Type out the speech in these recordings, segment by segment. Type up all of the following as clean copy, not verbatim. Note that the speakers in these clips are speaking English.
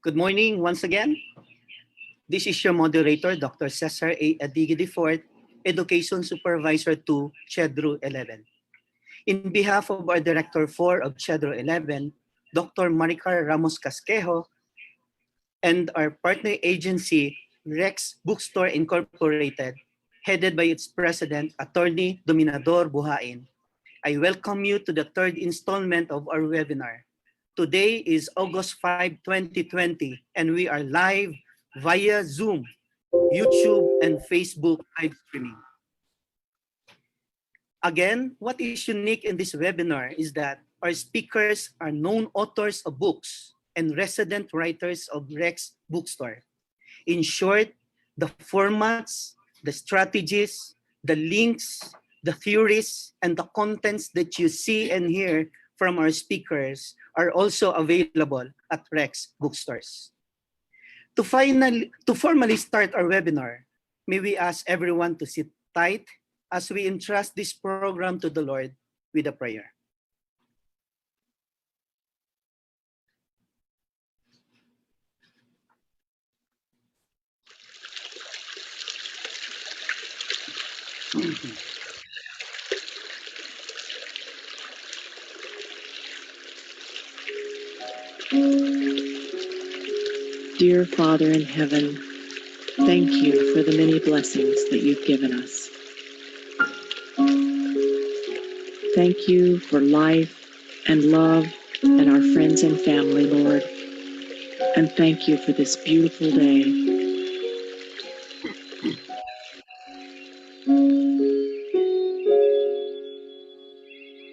Good morning once again. This is your moderator, Dr. Cesar A. Adigui IV, Education Supervisor to CHED 11. In behalf of our Director 4 of CHED 11, Dr. Maricar Ramos Casquejo, and our partner agency, Rex Bookstore Incorporated, headed by its president, Attorney Dominador Buhain, I welcome you to the third installment of our webinar. Today is August 5, 2020, and we are live via Zoom, YouTube, and Facebook live streaming. Again, what is unique in this webinar is that our speakers are known authors of books and resident writers of Rex Bookstore. In short, the formats, the strategies, the links, the theories, and the contents that you see and hear from our speakers are also available at Rex Bookstores. To formally start our webinar, may we ask everyone to sit tight as we entrust this program to the Lord with a prayer. Dear Father in heaven, thank you for the many blessings that you've given us. Thank you for life and love and our friends and family, Lord. And thank you for this beautiful day.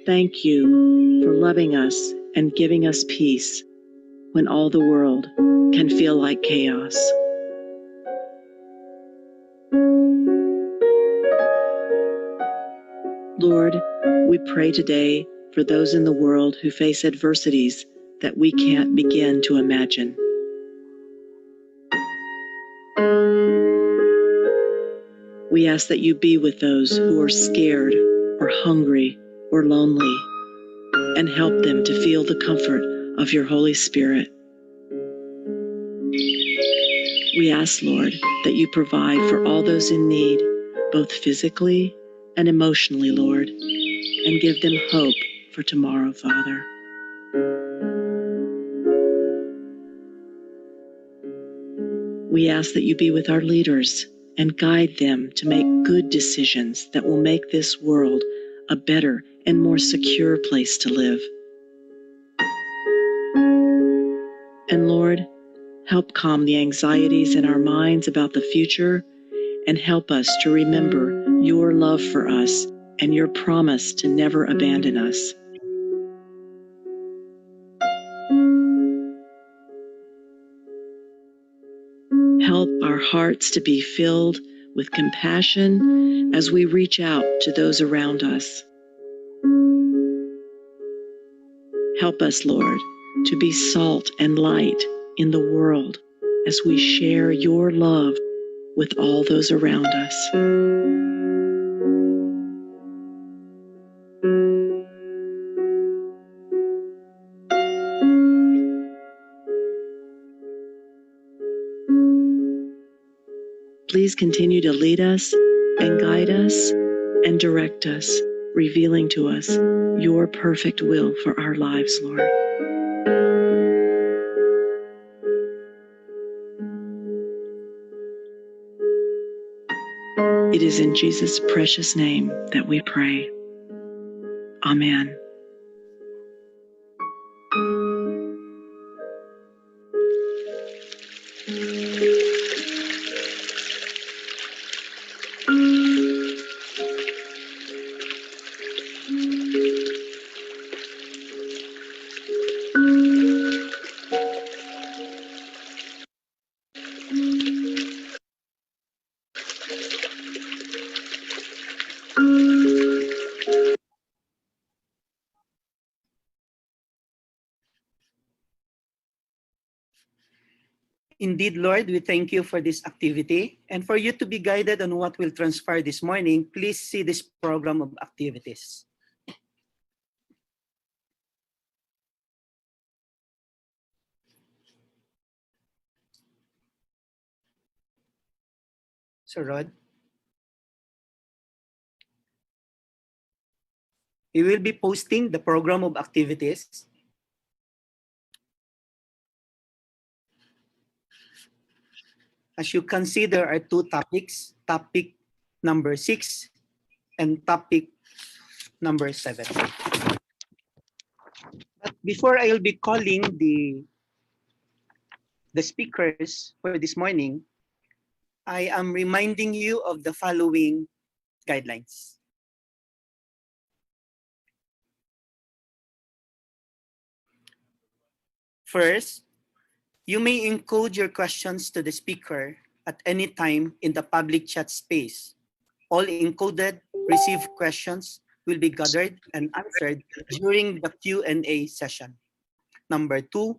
Thank you for loving us and giving us peace when all the world can feel like chaos. Lord, we pray today for those in the world who face adversities that we can't begin to imagine. We ask that you be with those who are scared or hungry or lonely and help them to feel the comfort of your Holy Spirit. We ask, Lord, that you provide for all those in need, both physically and emotionally, Lord, and give them hope for tomorrow, Father. We ask that you be with our leaders and guide them to make good decisions that will make this world a better and more secure place to live. And Lord, help calm the anxieties in our minds about the future and help us to remember your love for us and your promise to never abandon us. Help our hearts to be filled with compassion as we reach out to those around us. Help us, Lord, to be salt and light in the world as we share your love with all those around us. Please continue to lead us and guide us and direct us, revealing to us your perfect will for our lives, Lord. It is in Jesus' precious name that we pray. Amen. Indeed, Lord, we thank you for this activity. And for you to be guided on what will transpire this morning, please see this program of activities. Sir Rod. We will be posting the program of activities. As you can see, there are two topics, topic number 6 and topic number 7. But before I will be calling the speakers for this morning, I am reminding you of the following guidelines. First, you may encode your questions to the speaker at any time in the public chat space. All encoded received questions will be gathered and answered during the Q&A session. Number 2,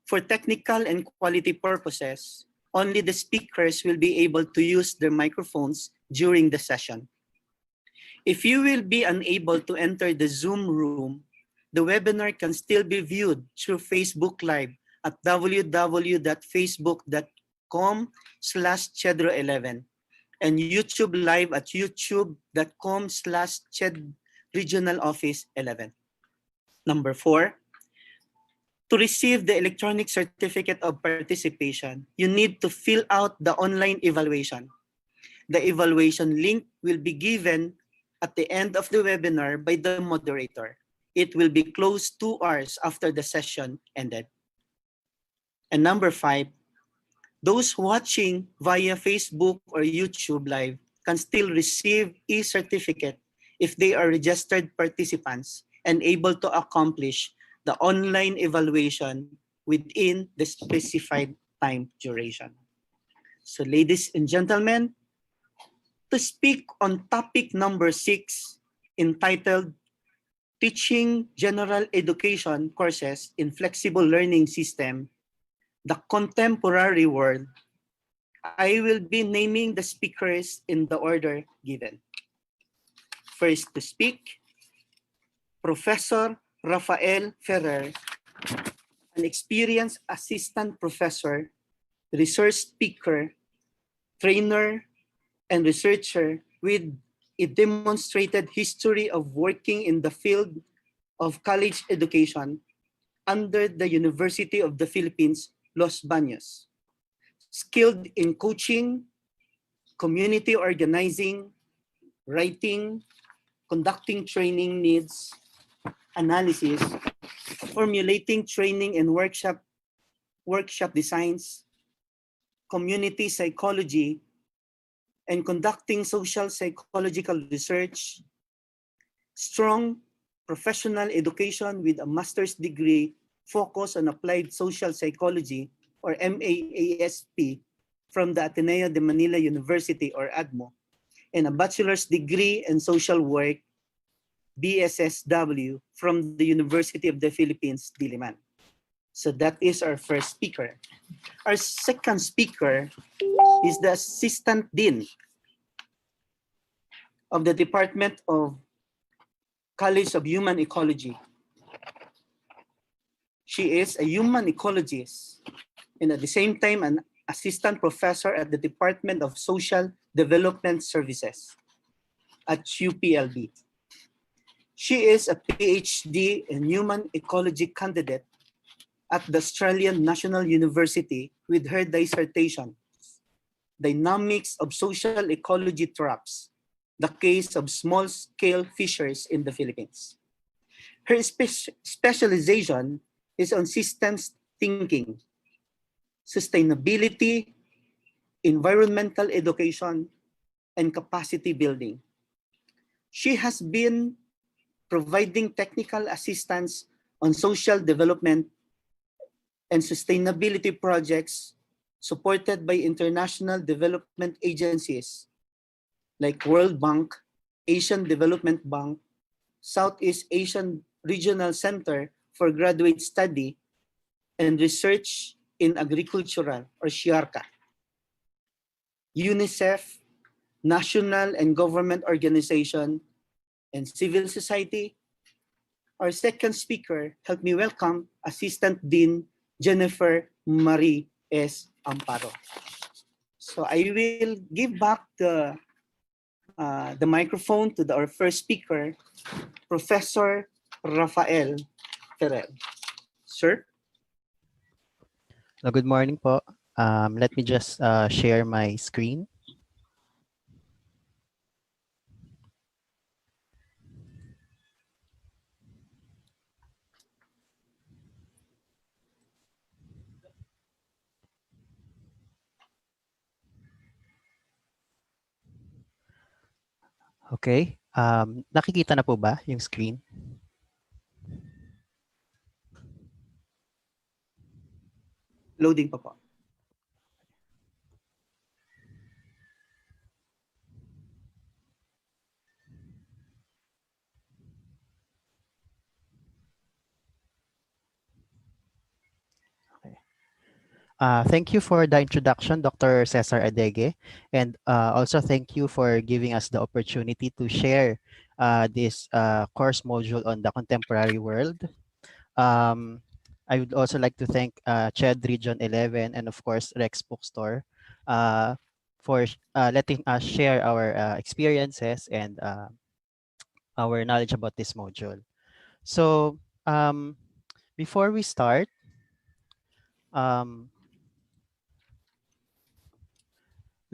for technical and quality purposes, only the speakers will be able to use their microphones during the session. If you will be unable to enter the Zoom room, the webinar can still be viewed through Facebook Live at www.facebook.com/chedro11 and YouTube Live at youtube.com/CHED Regional Office 11. Number 4, to receive the electronic certificate of participation, you need to fill out the online evaluation. The evaluation link will be given at the end of the webinar by the moderator. It will be closed 2 hours after the session ended. And number 5, those watching via Facebook or YouTube Live can still receive e-certificate if they are registered participants and able to accomplish the online evaluation within the specified time duration. So ladies and gentlemen, to speak on topic number 6 entitled Teaching General Education Courses in Flexible Learning System, the Contemporary World, I will be naming the speakers in the order given. First to speak, Professor Rafael Ferrer, an experienced assistant professor, research speaker, trainer, and researcher with a demonstrated history of working in the field of college education under the University of the Philippines, Los Baños. Skilled in coaching, community organizing, writing, conducting training needs, analysis, formulating training and workshop designs, community psychology, and conducting social psychological research, strong professional education with a master's degree focused on applied social psychology or MAASP from the Ateneo de Manila University or ADMO, and a bachelor's degree in social work BSSW from the University of the Philippines, Diliman. So that is our first speaker. Our second speaker is the Assistant Dean of the Department of College of Human Ecology. She is a human ecologist and at the same time an assistant professor at the Department of Social Development Services at UPLB. She is a PhD in human ecology candidate at the Australian National University with her dissertation, Dynamics of Social Ecology Traps, the Case of Small-Scale Fishers in the Philippines. Her specialization is on systems thinking, sustainability, environmental education, and capacity building. She has been providing technical assistance on social development and sustainability projects supported by international development agencies like World Bank, Asian Development Bank, Southeast Asian Regional Center for Graduate Study and Research in Agricultural or SHIARCA, UNICEF, national and government organization, and civil society. Our second speaker, help me welcome Assistant Dean Jennifer Marie S. Amparo. So I will give back the microphone to our first speaker, Professor Rafael Ferrer. Sir? Good morning po. Let me just share my screen. Okay. Nakikita na po ba yung screen? Loading pa po. Thank you for the introduction, Dr. Cesar Adege, and also thank you for giving us the opportunity to share this course module on the contemporary world. I would also like to thank CHED Region 11 and of course Rex Bookstore for letting us share our experiences and our knowledge about this module. So before we start, um,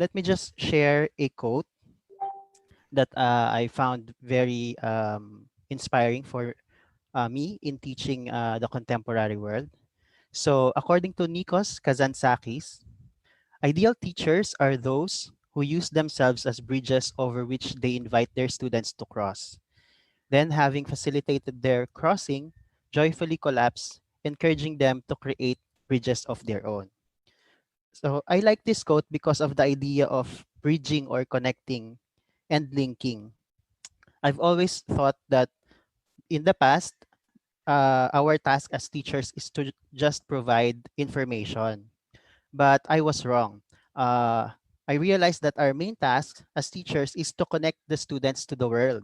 let me just share a quote that I found very inspiring for me in teaching the contemporary world. So according to Nikos Kazantzakis, ideal teachers are those who use themselves as bridges over which they invite their students to cross. Then, having facilitated their crossing, joyfully collapse, encouraging them to create bridges of their own. So I like this quote because of the idea of bridging or connecting and linking. I've always thought that in the past, our task as teachers is to just provide information. But I was wrong. I realized that our main task as teachers is to connect the students to the world.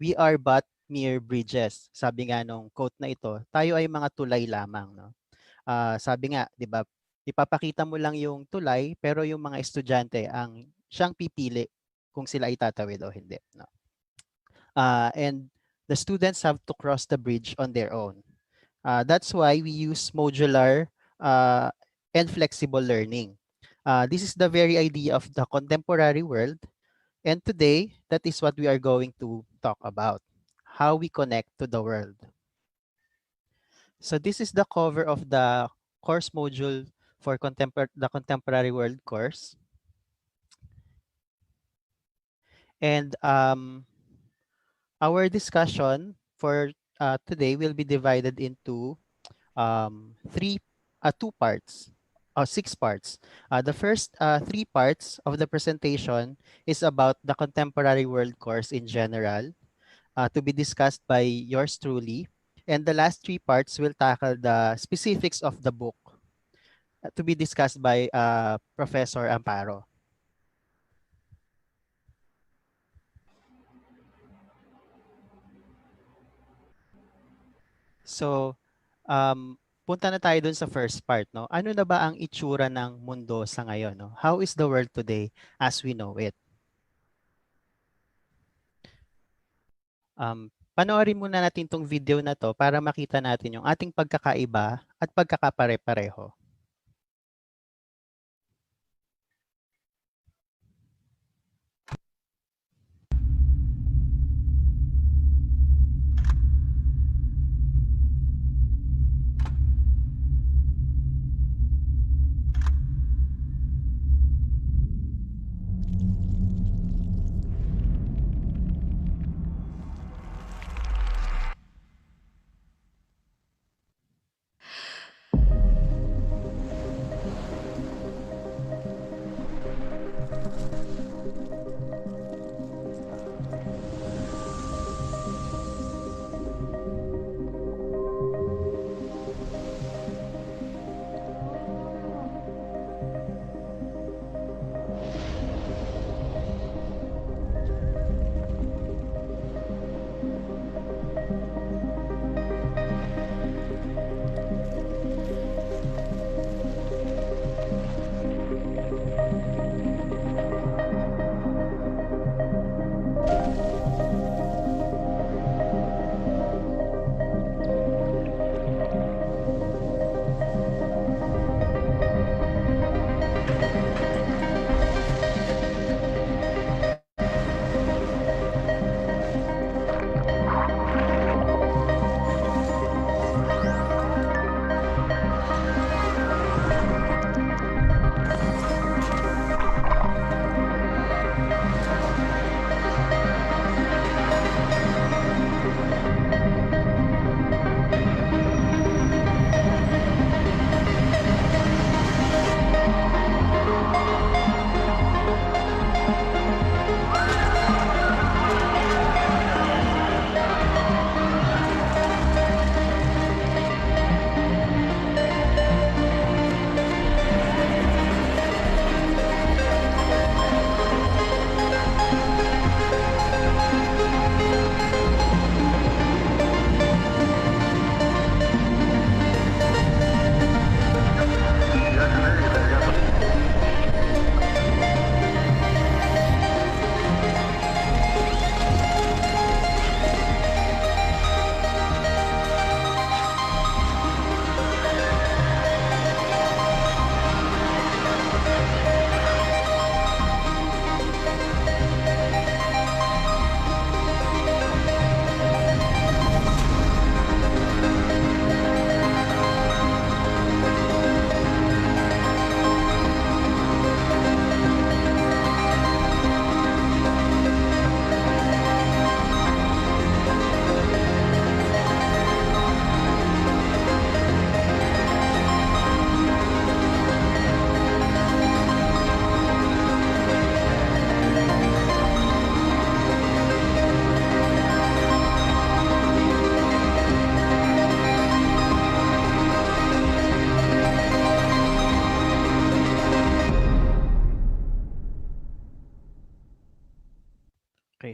We are but mere bridges. Sabi nga nung quote na ito, tayo ay mga tulay lamang. No? Sabi nga, di ba, ipapakita mo lang yung tulay, pero yung mga estudyante ang siyang pipili kung sila ay tatawid o hindi. No? And the students have to cross the bridge on their own. That's why we use modular uh, and flexible learning. This is the very idea of the contemporary world. And today, that is what we are going to talk about, how we connect to the world. So this is the cover of the course module for the Contemporary World course. And our discussion for today will be divided into two parts, six parts. The first three parts of the presentation is about the contemporary world course in general, to be discussed by yours truly. And the last three parts will tackle the specifics of the book, to be discussed by Professor Amparo. So, punta na tayo dun sa first part, no? Ano na ba ang itsura ng mundo sa ngayon, no? How is the world today as we know it? Panoorin muna natin tong video na to para makita natin yung ating pagkakaiba at pagkakapare-pareho.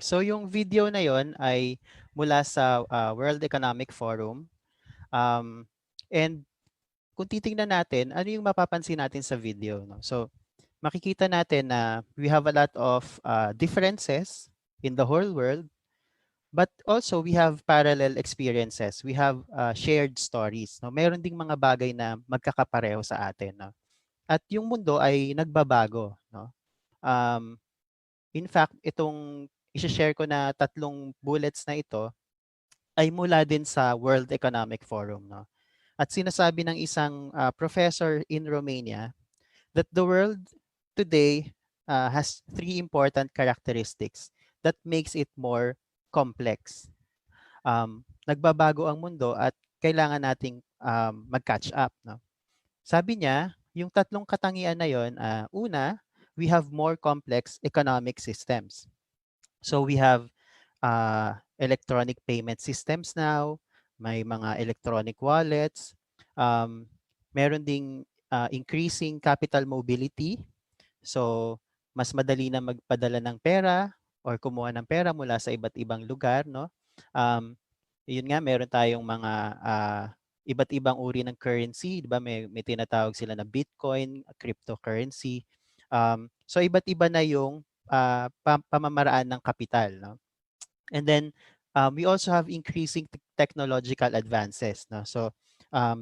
So yung video na yon ay mula sa World Economic Forum. Um, and kung titingnan natin, ano yung mapapansin natin sa video? No? So makikita natin na we have a lot of differences in the whole world, but also we have parallel experiences. We have shared stories. No? Meron ding mga bagay na magkakapareho sa atin. No? At yung mundo ay nagbabago. No? Um, in fact, itong i-share ko na tatlong bullets na ito ay mula din sa World Economic Forum. No? At sinasabi ng isang professor in Romania that the world today has three important characteristics that makes it more complex. Nagbabago ang mundo at kailangan nating mag-catch up. No? Sabi niya, yung tatlong katangian na yon, una, we have more complex economic systems. So we have electronic payment systems now, may mga electronic wallets, um, meron ding increasing capital mobility. So mas madali na magpadala ng pera or kumuha ng pera mula sa iba't ibang lugar, no? Um, yun nga, meron tayong mga iba't ibang uri ng currency, di ba? May tinatawag sila na Bitcoin, cryptocurrency. So iba't iba na yung pamamaraan ng kapital, no? And then we also have increasing technological advances, no? So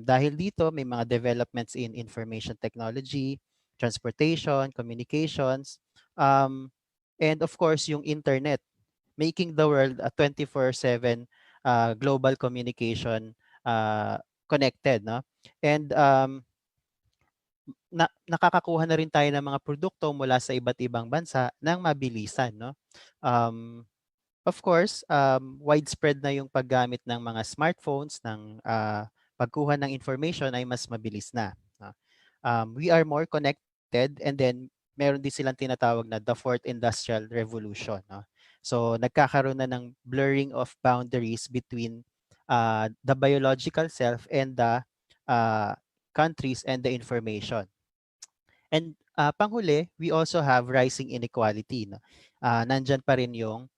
dahil dito may mga developments in information technology, transportation, communications, um, and of course yung internet, making the world a 24/7 global communication connected, no? And nakakakuha na rin tayo ng mga produkto mula sa iba't ibang bansa ng mabilisan, no? Um, Of course, widespread na yung paggamit ng mga smartphones, ng pagkuha ng information ay mas mabilis na. No? We are more connected, and then meron din silang tinatawag na the fourth industrial revolution. No? So nagkakaroon na ng blurring of boundaries between the biological self and the uh, countries and the information. And panghuli, we also have rising inequality. No? Nandyan pa rin yung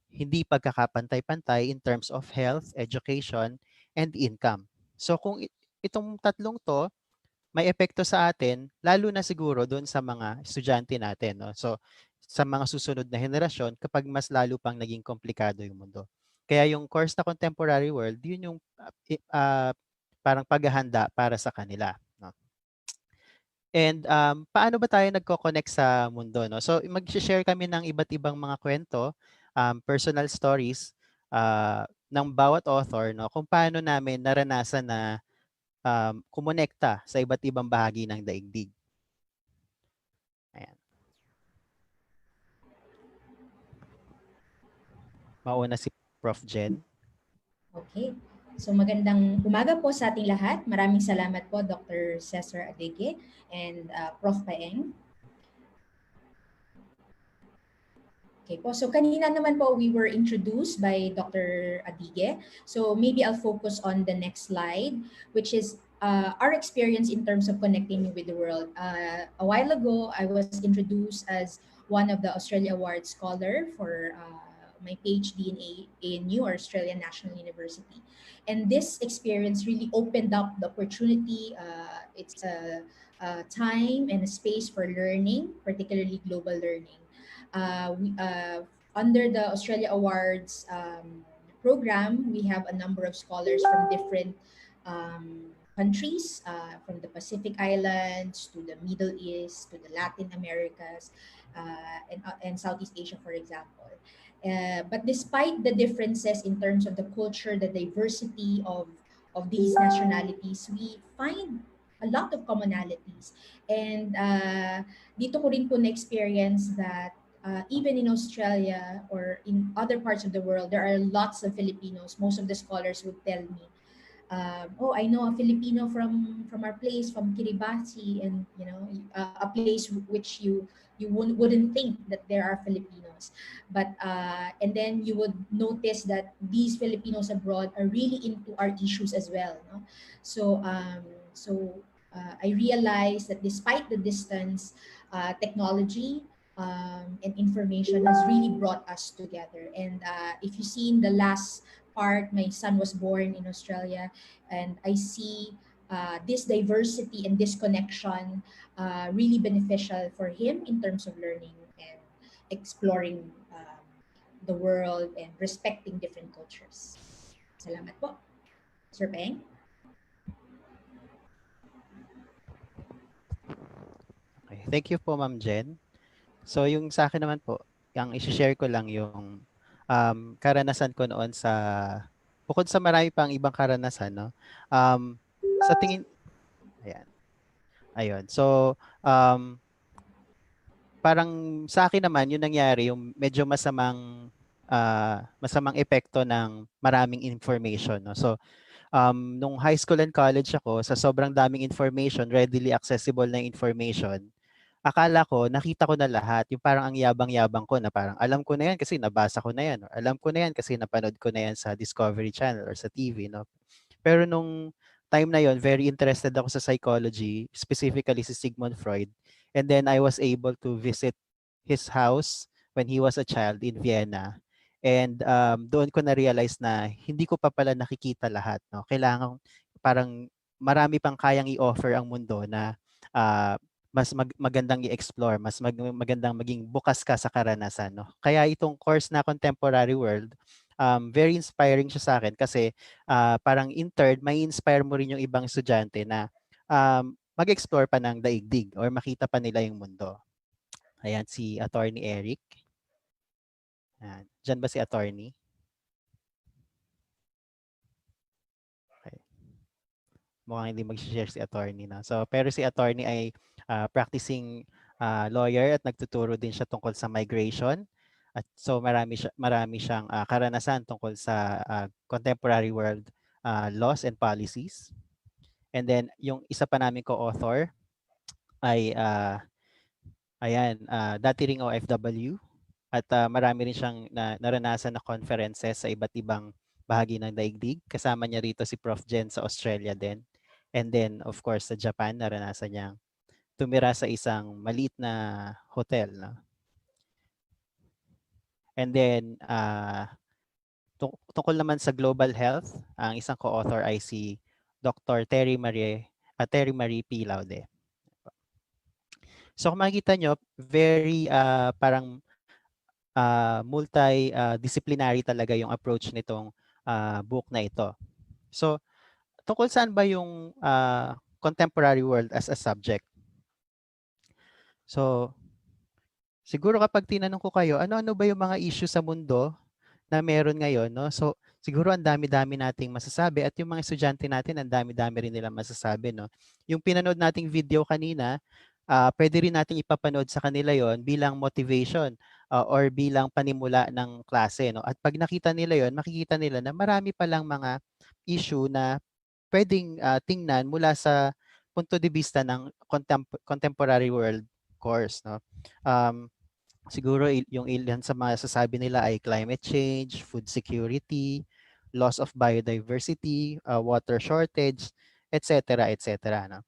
hindi pagkakapantay-pantay in terms of health, education, and income. So kung itong tatlong to, may epekto sa atin, lalo na siguro doon sa mga estudyante natin. No? So sa mga susunod na henerasyon, kapag mas lalo pang naging komplikado yung mundo. Kaya yung course na Contemporary World, yun yung parang paghahanda para sa kanila. No? And paano ba tayo nagko-connect sa mundo, no? So mag-share kami ng iba't ibang mga kwento, personal stories ng bawat author, no? Kung paano namin naranasan na kumonekta sa iba't ibang bahagi ng daigdig. Ayan. Mauna si Prof. Jen. Okay. So magandang umaga po sa ating lahat. Maraming salamat po Dr. Cesar Adege and Prof. Paeng. Okay po. So kanina naman po we were introduced by Dr. Adige. So maybe I'll focus on the next slide, which is our experience in terms of connecting with the world. A while ago, I was introduced as one of the Australia Award Scholar for my PhD in New Australian National University. And this experience really opened up the opportunity. It's a time and a space for learning, particularly global learning. Under the Australia Awards program, we have a number of scholars from different countries, from the Pacific Islands to the Middle East to the Latin Americas and Southeast Asia, for example. But despite the differences in terms of the culture, the diversity of these nationalities, we find a lot of commonalities. And dito ko rin po na-experience that even in Australia or in other parts of the world, there are lots of Filipinos. Most of the scholars would tell me, "Oh, I know a Filipino from our place, from Kiribati, and a place which you wouldn't think that there are Filipinos, but and then you would notice that these Filipinos abroad are really into our issues as well. No? So I realized that despite the distance, technology and information has really brought us together. And if you see in the last part, my son was born in Australia, and I see this diversity and this connection really beneficial for him in terms of learning and exploring the world and respecting different cultures. Salamat po, Sir Peng. Okay. Thank you po, Ma'am Jen. So yung sa akin naman po, yung i-share ko lang yung karanasan ko noon sa bukod sa marami pang ibang karanasan, no? Sa tingin, ayan, ayun. So, parang sa akin naman, yung nangyari, yung medyo masamang epekto ng maraming information, no? So, nung high school and college ako, sa sobrang daming information, readily accessible na information, akala ko nakita ko na lahat, yung parang ang yabang-yabang ko na parang alam ko na yan kasi nabasa ko na yan, or alam ko na yan kasi napanood ko na yan sa Discovery Channel or sa TV, no? Pero nung time na yon, very interested ako sa psychology, specifically si Sigmund Freud. And then I was able to visit his house when he was a child in Vienna. And doon ko na-realize na hindi ko pa pala nakikita lahat. No? Kailangan parang marami pang kayang i-offer ang mundo na magandang i-explore, magandang maging bukas ka sa karanasan. No? Kaya itong course na Contemporary World, very inspiring siya sa akin kasi parang in third, may inspire mo rin yung ibang estudyante na mag-explore pa ng daigdig or makita pa nila yung mundo. Ayan, si Attorney Eric. Ayan. Diyan ba si Attorney? Okay. Mukhang hindi mag-share si Attorney na. So, pero si Attorney ay practicing lawyer at nagtuturo din siya tungkol sa migration. At so marami siyang karanasan tungkol sa contemporary world laws and policies. And then yung isa pa namin co-author ay ayan, dati ring OFW at marami rin siyang naranasan na conferences sa iba't ibang bahagi ng daigdig. Kasama niya rito si Prof. Jen sa Australia din. And then of course sa Japan, naranasan niyang tumira sa isang maliit na hotel. No? And then tungkol naman sa global health, ang isang co-author ay si Dr. Terry Marie P. Laude. So kung makikita nyo, very parang multi-disciplinary talaga yung approach nitong book na ito. So tungkol saan ba yung contemporary world as a subject? So siguro kapag tinanong ko kayo, ano-ano ba yung mga issue sa mundo na meron ngayon, no? So siguro ang dami-dami nating masasabi at yung mga estudyante natin ang dami-dami rin nilang masasabi, no? Yung pinanood nating video kanina, pwede rin nating ipapanood sa kanila yon bilang motivation or bilang panimula ng klase, no? At pag nakita nila yon, makikita nila na marami palang mga issue na pwedeng tingnan mula sa punto de vista ng contemporary world course, no? Siguro yung ilan sa mga sasabi nila ay climate change, food security, loss of biodiversity, water shortage, etc. etc. No?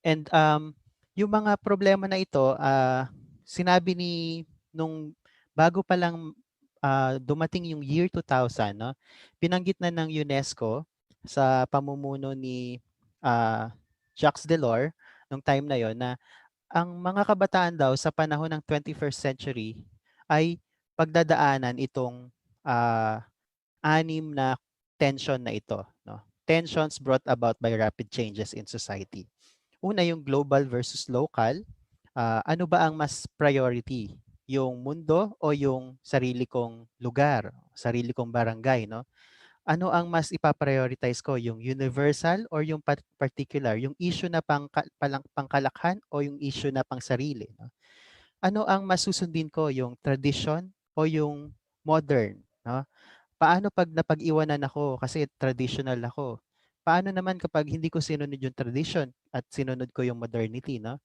And yung mga problema na ito, sinabi ni nung bago pa lang dumating yung year 2000, no? Binanggit na ng UNESCO sa pamumuno ni Jacques Delors nung time na yon na ang mga kabataan daw sa panahon ng 21st century ay pagdadaanan itong anim na tension na ito. No? Tensions brought about by rapid changes in society. Una, yung global versus local. Ano ba ang mas priority? Yung mundo o yung sarili kong lugar, sarili kong barangay, no? Ano ang mas ipa-prioritize ko, yung universal or yung particular, yung issue na pangkalakhan o yung issue na pang sarili, no? Ano ang mas susundin ko, yung tradition o yung modern, no? Paano pag napag-iwanan ako kasi traditional ako? Paano naman kapag hindi ko sinunod yung tradition at sinunod ko yung modernity, no?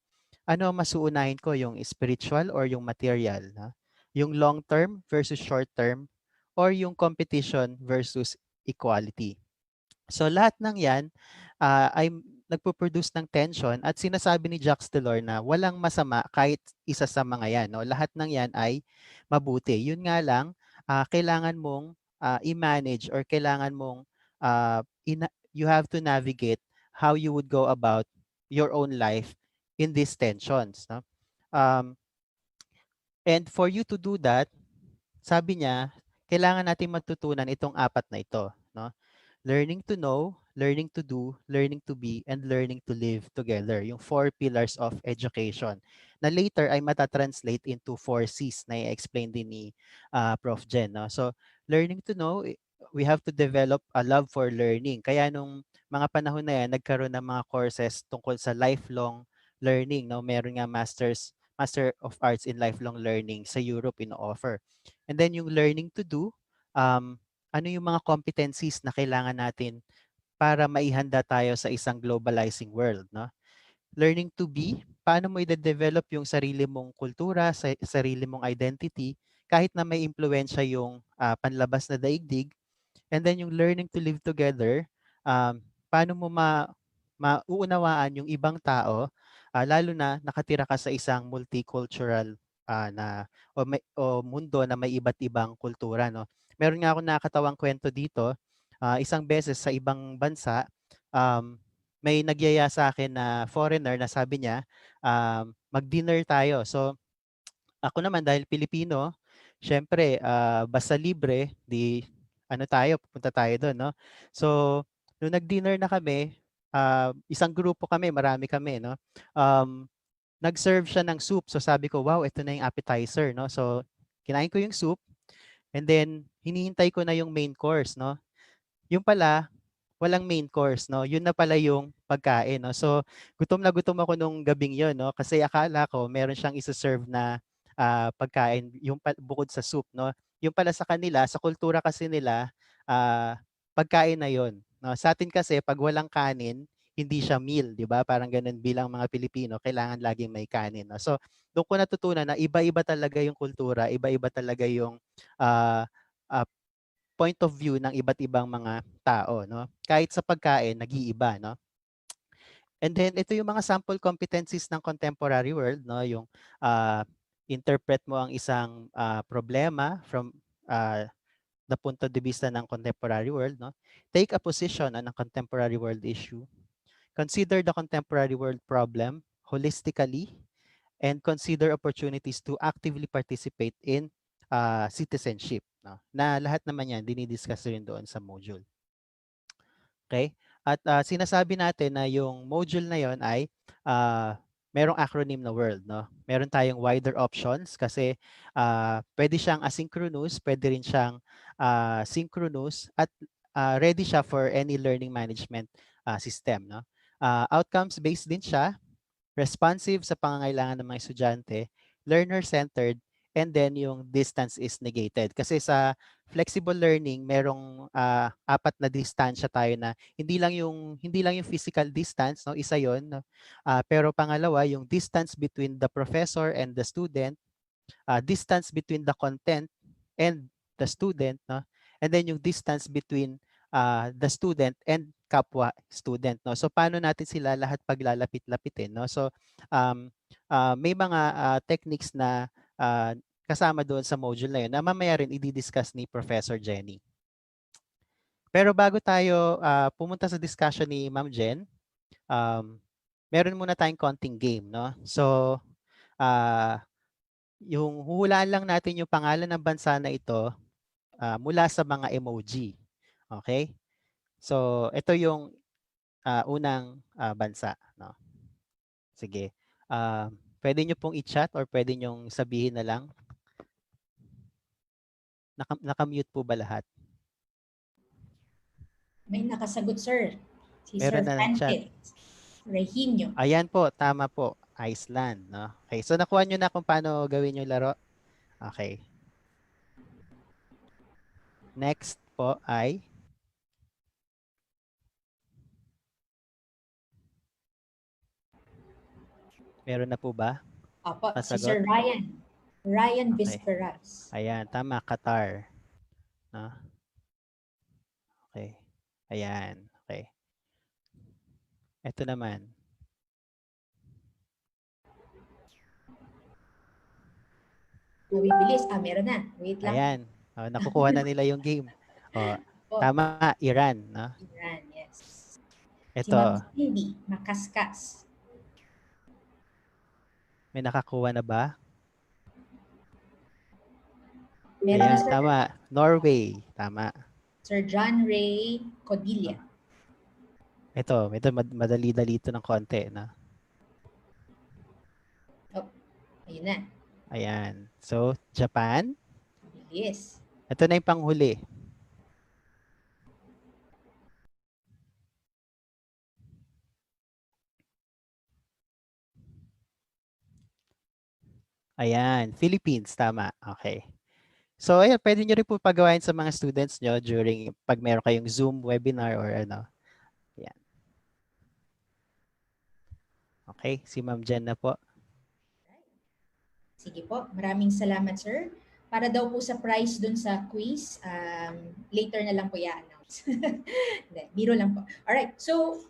Ano ang mas uunahin ko, yung spiritual or yung material, no? Yung long term versus short term or yung competition versus equality. So lahat ng 'yan ay nagpo-produce ng tension at sinasabi ni Jacques Delors na walang masama kahit isa sa mga yan. No? Lahat ng yan ay mabuti. Yun nga lang, kailangan mong i-manage or kailangan mong you have to navigate how you would go about your own life in these tensions. No? Um, and for you to do that, sabi niya, kailangan natin matutunan itong apat na ito. No? Learning to know, learning to do, learning to be, and learning to live together. Yung four pillars of education na later ay matatranslate into four C's na i-explain din ni Prof. Jen. No? So, learning to know, we have to develop a love for learning. Kaya nung mga panahon na yan, nagkaroon ng mga courses tungkol sa lifelong learning. No? Meron nga Master of Arts in Lifelong Learning sa Europe ino-offer. And then yung learning to do, um, ano yung mga competencies na kailangan natin para maihanda tayo sa isang globalizing world, no? Learning to be, paano mo i-develop yung sarili mong kultura, sarili mong identity, kahit na may impluwensya yung panlabas na daigdig. And then yung learning to live together, paano mo mauunawaan yung ibang tao, lalo na nakatira ka sa isang multicultural o mundo na may iba't ibang kultura. No? Meron nga akong nakakatawang kwento dito. Isang beses sa ibang bansa, may nagyaya sa akin na foreigner na sabi niya, mag-dinner tayo. So ako naman dahil Pilipino, syempre basta libre, di ano tayo, pupunta tayo doon, no? So, nung nag-dinner na kami, isang grupo kami, marami kami, no? Nag-serve siya ng soup. So sabi ko, wow, ito na yung appetizer, no? So, kinain ko yung soup and then hinihintay ko na yung main course, no? Yung pala, walang main course, no? Yun na pala yung pagkain, no? So, gutom na gutom ako nung gabing yun, no? Kasi akala ko meron siyang isa-serve na pagkain yung bukod sa soup, no? Yung pala sa kanila, sa kultura kasi nila, pagkain na yun, no? Sa atin kasi pag walang kanin, hindi siya meal, di ba? Parang ganun bilang mga Pilipino, kailangan laging may kanin, no? So, doon ko natutunan na iba-iba talaga yung kultura, iba-iba talaga yung ah, ah, point of view ng iba't ibang mga tao, no? Kahit sa pagkain, nag-iiba, no? And then ito yung mga sample competencies ng contemporary world, no? Yung interpret mo ang isang problema from the punto de vista ng contemporary world, no? Take a position on a contemporary world issue. Consider the contemporary world problem holistically and consider opportunities to actively participate in citizenship, no? Na lahat naman yan dinidiscuss rin doon sa module. Okay? At sinasabi natin na yung module na yon ay merong acronym na world, no? Meron tayong wider options kasi pwede siyang asynchronous, pwede rin siyang synchronous at ready siya for any learning management system, no? Outcomes based din siya, responsive sa pangangailangan ng mga estudyante, learner-centered, and then yung distance is negated. Kasi sa flexible learning, merong apat na distansya tayo na hindi lang yung physical distance, no, isa 'yon, no? Pero pangalawa, yung distance between the professor and the student, distance between the content and the student, no? And then yung distance between the student and kapwa student, no? So paano natin sila lahat paglalapit-lapitin, no? So may mga techniques na kasama doon sa module na yun na mamaya rin i-discuss ni Professor Jenny. Pero bago tayo pumunta sa discussion ni Ma'am Jen, meron muna tayong konting game, no? So yung huhulaan lang natin yung pangalan ng bansa na ito mula sa mga emoji. Okay? So, ito yung unang bansa. No? Sige. Pwede nyo pong i-chat or pwede nyo sabihin na lang. Naka-mute po ba lahat? May nakasagot, sir. Si Meron Sir na nag-chat. Francis Regino. Ayan po, tama po. Iceland. No? Okay, so nakuha nyo na kung paano gawin yung laro. Okay. Next po ay meron na po ba? Apo, si Kasagot? Sir Ryan. Ryan Okay. Visperas. Ayan, tama. Qatar. No? Okay. Ayan. Okay. Ito naman. Mabibilis. Meron na. Wait lang. Ayan. Nakukuha na nila yung game. Oh, Po, tama, Iran, no? Iran, yes. Si Ito, Ma'am Cindy, makaskas. may nakakuha na ba? Meron na, Ayan, sir. tama. Norway, tama. Sir John Ray Oh, Codilla. ito madali-dali ito ng konti, no? Oh, ayun na. Ayan. So, Japan. Bilis. Ito na yung panghuli. Ayan, Philippines, tama. Okay. So, ayan, pwede nyo rin po pagawain sa mga students nyo during pag meron kayong Zoom webinar or ano. Ayan. Okay, si Ma'am Jen na po. Sige po, maraming salamat, sir. Para daw po sa prize dun sa quiz, later na lang po i-announce. Hindi, biro lang po. Alright, so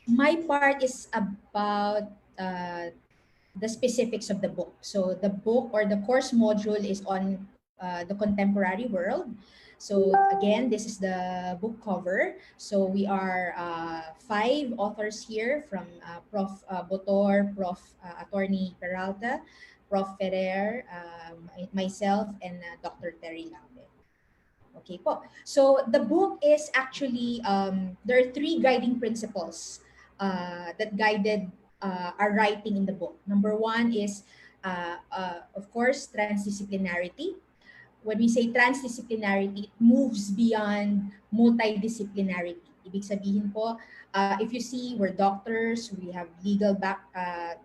my part is about the specifics of the book. So the book or the course module is on the contemporary world. So again, this is the book cover. So we are five authors here from Prof. Botor, Prof. Attorney Peralta, Prof. Ferrer, myself, and Dr. Terry Lambe. Okay po. So the book is actually, there are three guiding principles that guided our writing in the book. Number one is, of course, transdisciplinarity. When we say transdisciplinarity, it moves beyond multidisciplinarity. Ibig sabihin po, if you see, we're doctors, we have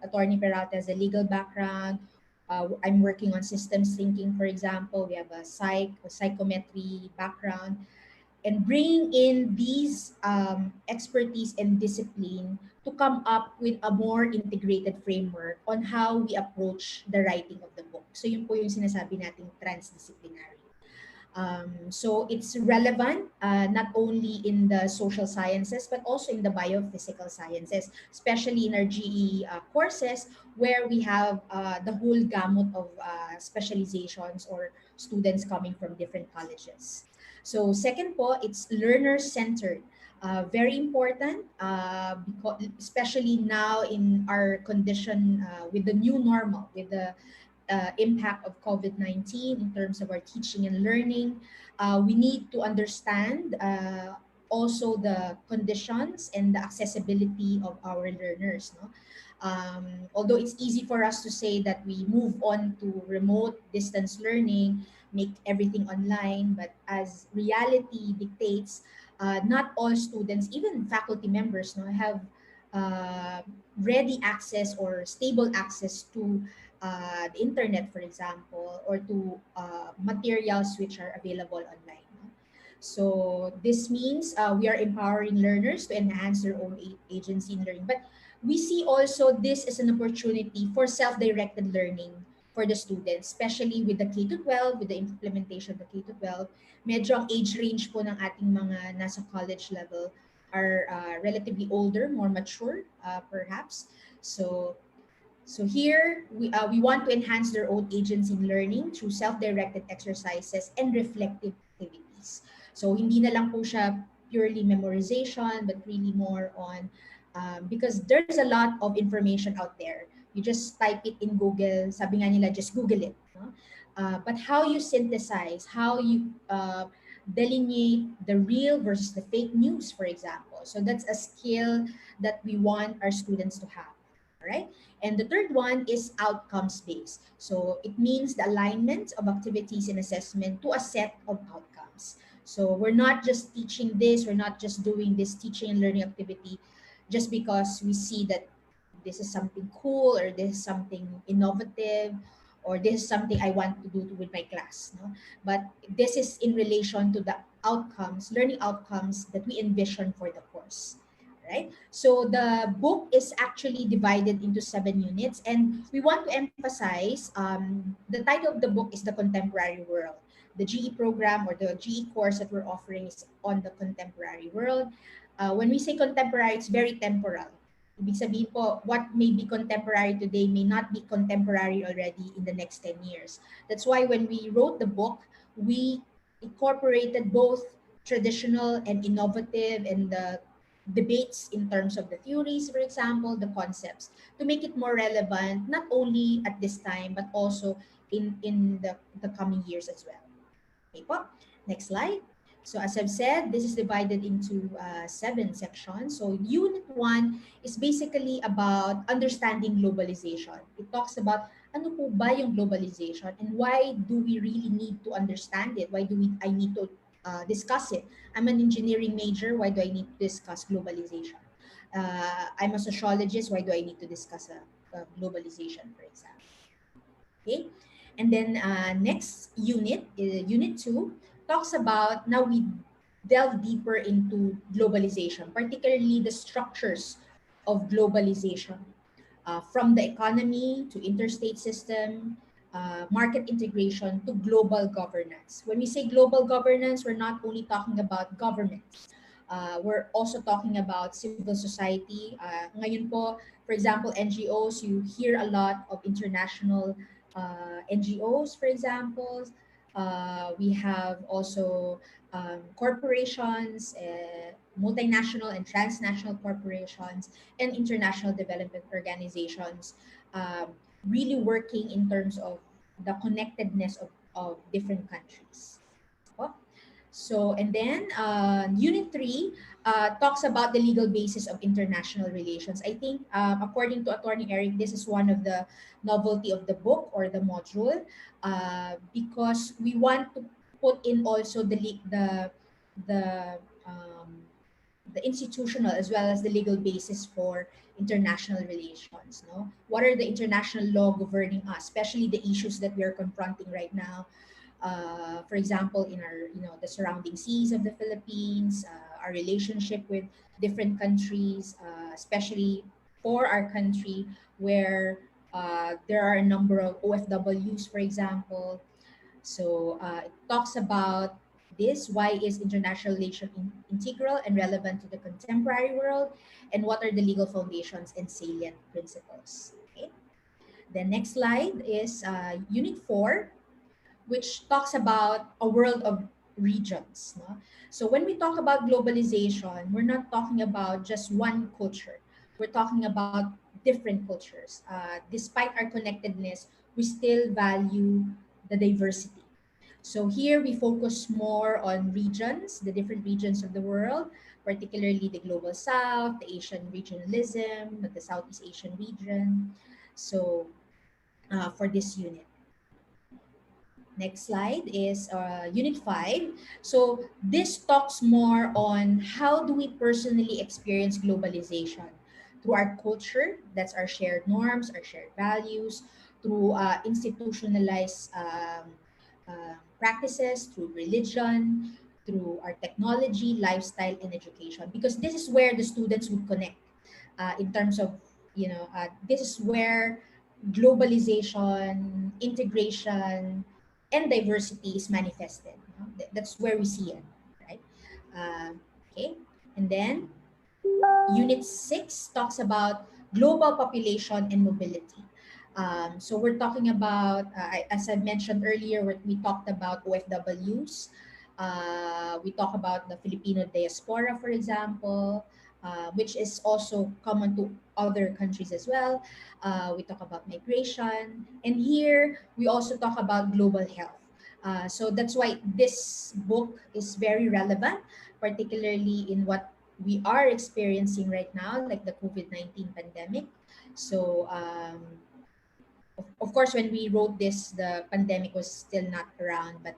Attorney Peralta has a legal background. I'm working on systems thinking, for example. We have a psychometry background. And bringing in these expertise and discipline to come up with a more integrated framework on how we approach the writing of the book. So yun po yung sinasabi nating transdisciplinary. So it's relevant not only in the social sciences but also in the biophysical sciences, especially in our GE courses where we have the whole gamut of specializations or students coming from different colleges. So second po, it's learner-centered. Very important, because especially now in our condition with the new normal, with the impact of COVID-19 in terms of our teaching and learning. We need to understand also the conditions and the accessibility of our learners. No? Although it's easy for us to say that we move on to remote distance learning, make everything online, but as reality dictates, not all students, even faculty members, no, have uh, ready access or stable access to the internet, for example, or to materials which are available online. No? So this means we are empowering learners to enhance their own agency in learning. But we see also this as an opportunity for self-directed learning for the students, especially with the K to 12, with the implementation of the K to 12. Medyo ang age range po ng ating mga nasa college level are relatively older, more mature, perhaps. So here, we want to enhance their own agency in learning through self-directed exercises and reflective activities. So hindi na lang po siya purely memorization, but really more on, because there's a lot of information out there. You just type it in Google, sabi nga nila, just Google it. No? But how you synthesize, how you delineate the real versus the fake news, for example. So that's a skill that we want our students to have. All right. And the third one is outcomes based. So it means the alignment of activities and assessment to a set of outcomes. So we're not just teaching this, we're not just doing this teaching and learning activity just because we see that this is something cool or this is something innovative or this is something I want to do with my class. No? But this is in relation to the outcomes, learning outcomes that we envision for the course. Right? So the book is actually divided into 7 units, and we want to emphasize the title of the book is The Contemporary World. the GE program or the GE course that we're offering is on the contemporary world. When we say contemporary, it's very temporal. Ibig sabihin po, what may be contemporary today may not be contemporary already in the next 10 years. That's why when we wrote the book, we incorporated both traditional and innovative and the debates in terms of the theories, for example, the concepts, to make it more relevant, not only at this time, but also in the coming years as well. Okay po. Next slide. So as I've said, this is divided into 7 sections. So Unit 1 is basically about understanding globalization. It talks about ano po ba yung globalization and why do we really need to understand it? Why do I need to discuss it? I'm an engineering major. Why do I need to discuss globalization? I'm a sociologist. Why do I need to discuss globalization, for example? Okay. And then next unit, unit 2, talks about now we delve deeper into globalization, particularly the structures of globalization, from the economy to interstate system, market integration to global governance. When we say global governance, we're not only talking about governments. We're also talking about civil society. Ngayon po, for example, NGOs, you hear a lot of international NGOs, for example. We have also corporations, multinational and transnational corporations, and international development organizations, really working in terms of the connectedness of different countries. Oh, so, and then Unit 3 talks about the legal basis of international relations. I think, according to Attorney Eric, this is one of the novelty of the book or the module, because we want to put in also the um, the institutional as well as the legal basis for international relations. No, what are the international law governing us, especially the issues that we are confronting right now, for example, in our, the surrounding seas of the Philippines, our relationship with different countries, especially for our country, where there are a number of OFWs, for example. So it talks about this: why is international relation integral and relevant to the contemporary world, and what are the legal foundations and salient principles. Okay. The next slide is Unit 4, which talks about a world of regions. No? So when we talk about globalization, we're not talking about just one culture. We're talking about different cultures. Despite our connectedness, we still value the diversity. So here we focus more on regions, the different regions of the world, particularly the global south, the Asian regionalism, the Southeast Asian region. So for this unit. Next slide is Unit 5. So this talks more on how do we personally experience globalization through our culture, that's our shared norms, our shared values, through institutionalized practices, through religion, through our technology, lifestyle, and education. Because this is where the students would connect in terms of, this is where globalization, integration, and diversity is manifested. That's where we see it, right? Okay, and then Unit 6 talks about global population and mobility. So we're talking about, as I mentioned earlier, we talked about OFWs. We talk about the Filipino diaspora, for example, which is also common to other countries as well. We talk about migration. And here, we also talk about global health. So that's why this book is very relevant, particularly in what we are experiencing right now, like the COVID-19 pandemic. So, of course, when we wrote this, the pandemic was still not around, but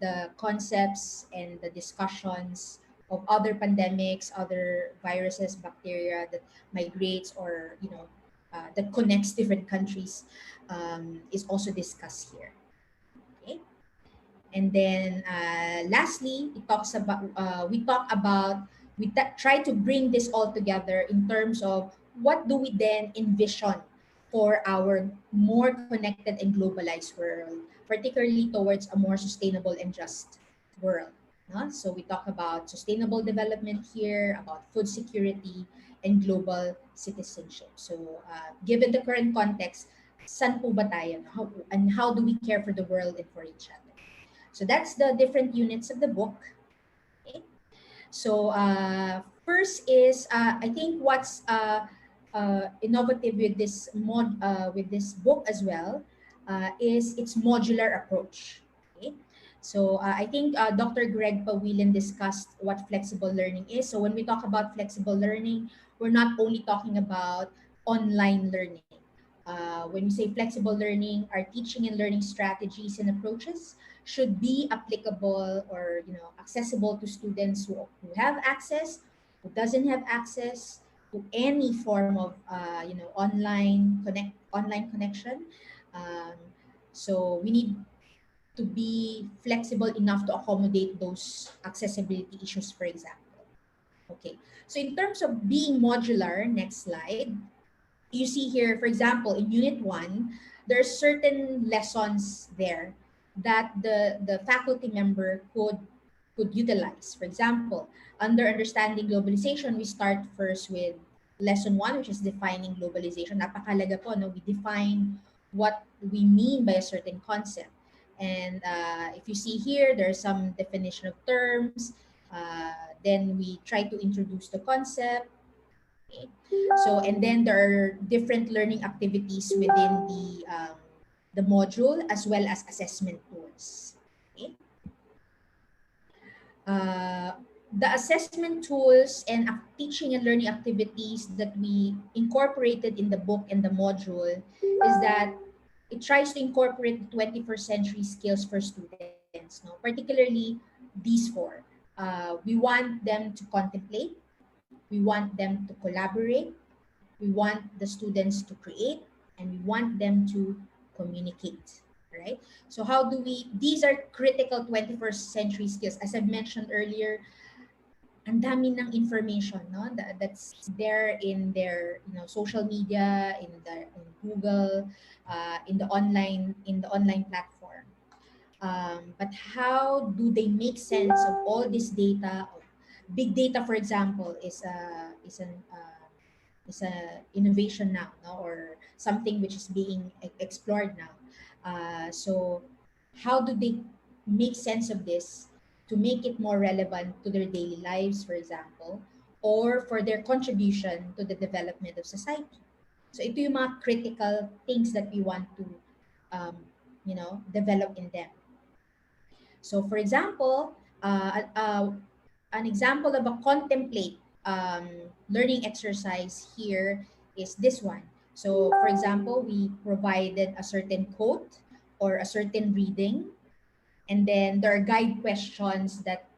the concepts and the discussions of other pandemics, other viruses, bacteria that migrates or, that connects different countries, is also discussed here. Okay. And then lastly, it talks about we talk about try to bring this all together in terms of what do we then envision for our more connected and globalized world, particularly towards a more sustainable and just world. No? So we talk about sustainable development here, about food security, and global citizenship. So given the current context, san po ba tayo? No? How do we care for the world and for each other? So that's the different units of the book. Okay? So first is I think what's innovative with with this book as well is its modular approach. Okay? So I think Dr. Greg Pawilin discussed what flexible learning is. So when we talk about flexible learning, we're not only talking about online learning. When we say flexible learning, our teaching and learning strategies and approaches should be applicable or accessible to students who have access, who doesn't have access to any form of online connection. Um, so we need to be flexible enough to accommodate those accessibility issues, for example. Okay, so in terms of being modular, next slide, you see here, for example, in Unit 1, there are certain lessons there that the faculty member could utilize. For example, under understanding globalization, we start first with lesson 1, which is defining globalization. Napakalaga po, no? We define what we mean by a certain concept. And if you see here, there's some definition of terms. Then we try to introduce the concept. Okay. So, and then there are different learning activities within the module as well as assessment tools. Okay. Uh, the assessment tools and teaching and learning activities that we incorporated in the book and the module is that it tries to incorporate the 21st century skills for students, no? Particularly these four. We want them to contemplate, we want them to collaborate, we want the students to create, and we want them to communicate. Right? So how do we, these are critical 21st century skills. As I've mentioned earlier, ang dami ng information, no, that's there in their social media, in Google, in the online platform. But how do they make sense of all this data? Big data, for example, is a innovation now, no? Or something which is being explored now. So how do they make sense of this to make it more relevant to their daily lives, for example, or for their contribution to the development of society? So ito yung mga critical things that we want to develop in them. So for example, an example of a contemplate learning exercise here is this one. So for example, we provided a certain quote or a certain reading, and then there are guide questions that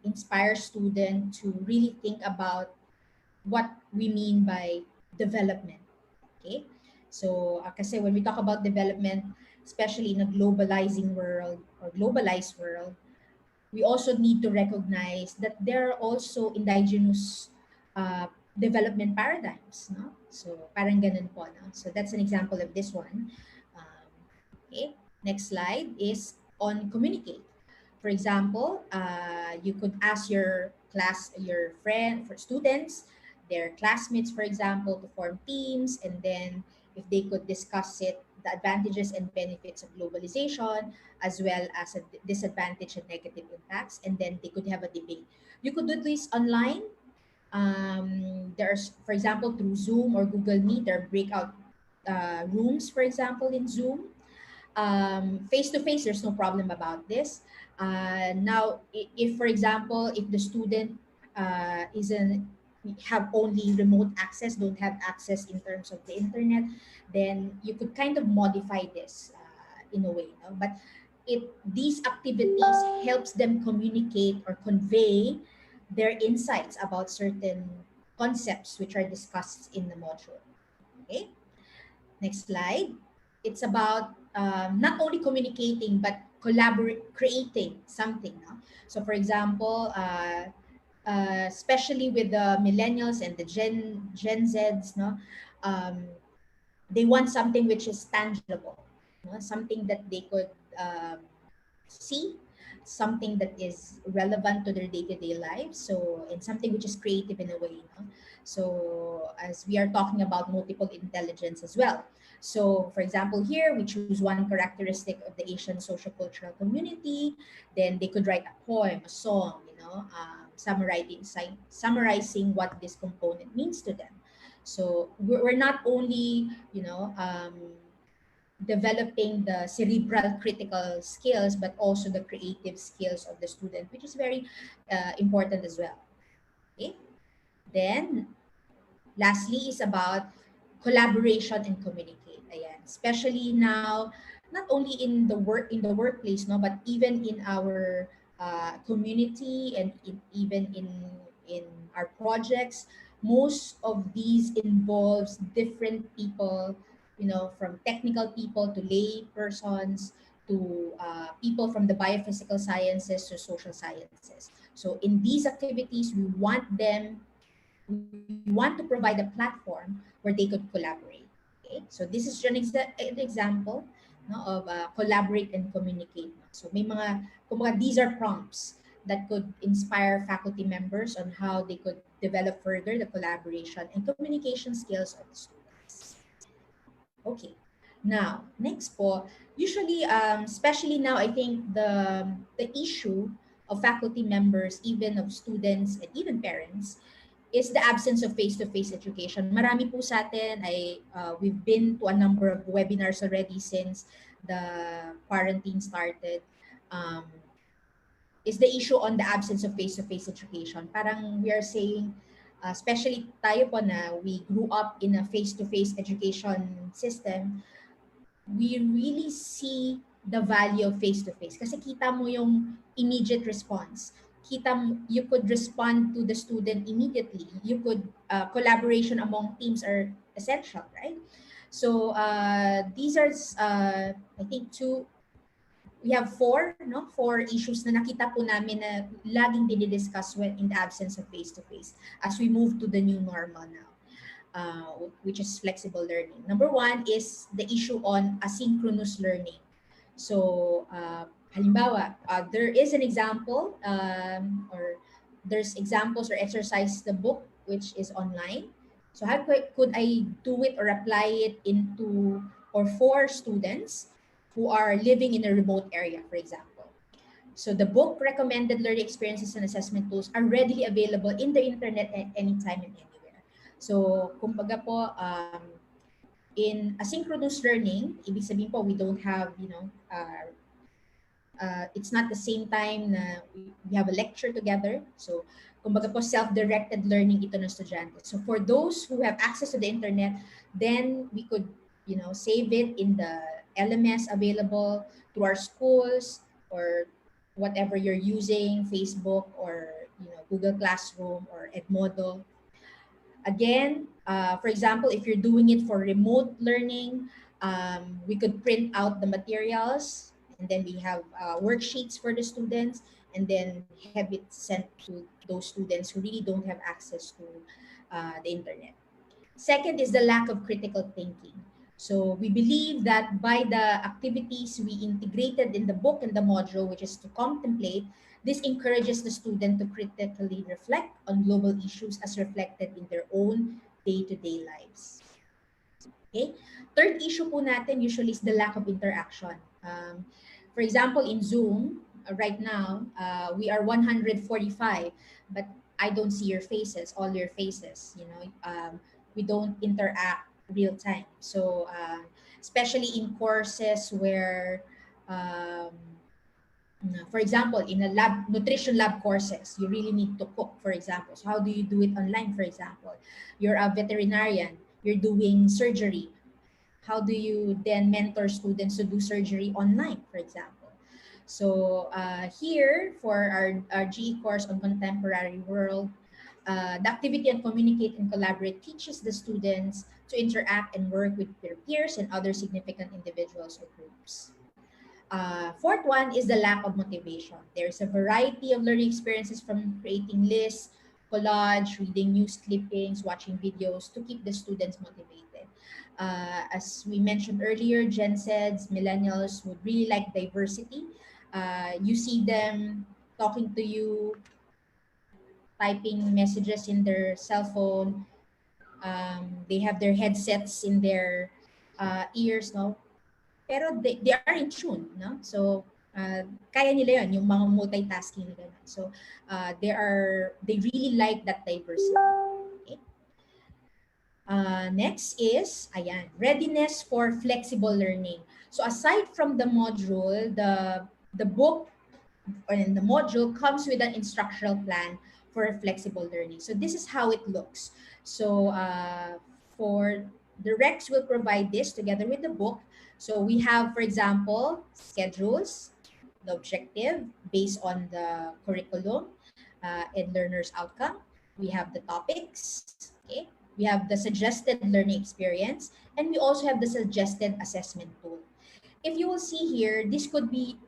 inspire student to really think about what we mean by development. Okay, so kasi when we talk about development, especially in a globalizing world or globalized world, we also need to recognize that there are also indigenous uh, development paradigms, no? So parang ganun po, no? So that's an example of this one. Um, okay, next slide is on communicate. For example, you could ask your friend, for students, their classmates, for example, to form teams, and then if they could discuss it, the advantages and benefits of globalization, as well as a disadvantage and negative impacts, and then they could have a debate. You could do this online. There's, for example, through Zoom or Google Meet, there are breakout rooms, for example, in Zoom. Face to face, there's no problem about this. Now, if for example, if the student isn't have only remote access, don't have access in terms of the internet, then you could kind of modify this in a way. No? But these activities helps them communicate or convey their insights about certain concepts which are discussed in the module. Okay. Next slide. It's about not only communicating but creating something. No? So, for example, especially with the millennials and the Gen Zs, no, um, They want something which is tangible, something that they could see, something that is relevant to their day-to-day lives. So, and something which is creative in a way. So, as we are talking about multiple intelligence as well. So, for example, here we choose one characteristic of the Asian sociocultural community. Then they could write a poem, a song, summarizing what this component means to them. So we're not only, developing the cerebral critical skills, but also the creative skills of the student, which is very important as well. Okay. Then lastly is about collaboration and communicate. Ayan. Especially now, not only in the workplace, no, but even in our community and even in our projects, most of these involves different people, from technical people to lay persons to people from the biophysical sciences to social sciences. So in these activities, we want to provide a platform where they could collaborate. Okay, so this is an example, no, of collaborate and communicate. No? So may kumbaga, these are prompts that could inspire faculty members on how they could develop further the collaboration and communication skills of the students. Okay. Now, next po, usually, especially now, I think the issue of faculty members, even of students and even parents, is the absence of face-to-face education. Marami po sa atin we've been to a number of webinars already since the quarantine started. Um, is the issue on the absence of face-to-face education. Parang we are saying, especially tayo po na we grew up in a face-to-face education system, we really see the value of face-to-face. Kasi kita mo yung immediate response. You could respond to the student immediately. You could, collaboration among teams are essential, right? So these are, I think, we have four issues na nakita po namin na laging dinidiscuss when in the absence of face-to-face as we move to the new normal now. Which is flexible learning. Number one is the issue on asynchronous learning. So, halimbawa, there is an example, or there's examples or exercise the book which is online. So, how could I do it or apply it into or for students who are living in a remote area, for example? So the book recommended learning experiences and assessment tools are readily available in the internet at any time and anywhere. So, kumbaga po, in asynchronous learning, ibig sabihin po, we don't have, it's not the same time na we have a lecture together. So, kumbaga po, self-directed learning ito ng estudyante. So, for those who have access to the internet, then we could, save it in the LMS available to our schools or whatever you're using, Facebook or, Google Classroom or Edmodo. Again, for example, if you're doing it for remote learning, we could print out the materials and then we have worksheets for the students and then have it sent to those students who really don't have access to the internet. Second is the lack of critical thinking. So we believe that by the activities we integrated in the book and the module, which is to contemplate, this encourages the student to critically reflect on global issues as reflected in their own day-to-day lives. Okay? Third issue po natin usually is the lack of interaction. For example, in Zoom, right now, we are 145, but I don't see your faces, all your faces, we don't interact real time. So, especially in courses where, um, for example, in a nutrition lab courses, you really need to cook, for example. So how do you do it online, for example? You're a veterinarian, you're doing surgery. How do you then mentor students to do surgery online, for example? So here, for our GE course on contemporary world, the activity on communicate and collaborate teaches the students to interact and work with their peers and other significant individuals or groups. Fourth one is the lack of motivation. There's a variety of learning experiences from creating lists, collage, reading news clippings, watching videos to keep the students motivated. As we mentioned earlier, Gen Zs, millennials would really like diversity. You see them talking to you, typing messages in their cell phone. They have their headsets in their ears, no? Pero they are in tune, no? So, kaya nila yun, yung mga multitasking nila. So, they really like that diversity. Okay? Next is, ayan, readiness for flexible learning. So, aside from the module, the book and the module comes with an instructional plan for flexible learning. So this is how it looks. So for the Rex will provide this together with the book. So we have, for example, schedules, the objective based on the curriculum and learner's outcome. We have the topics, okay? We have the suggested learning experience, and we also have the suggested assessment tool. If you will see here, this could be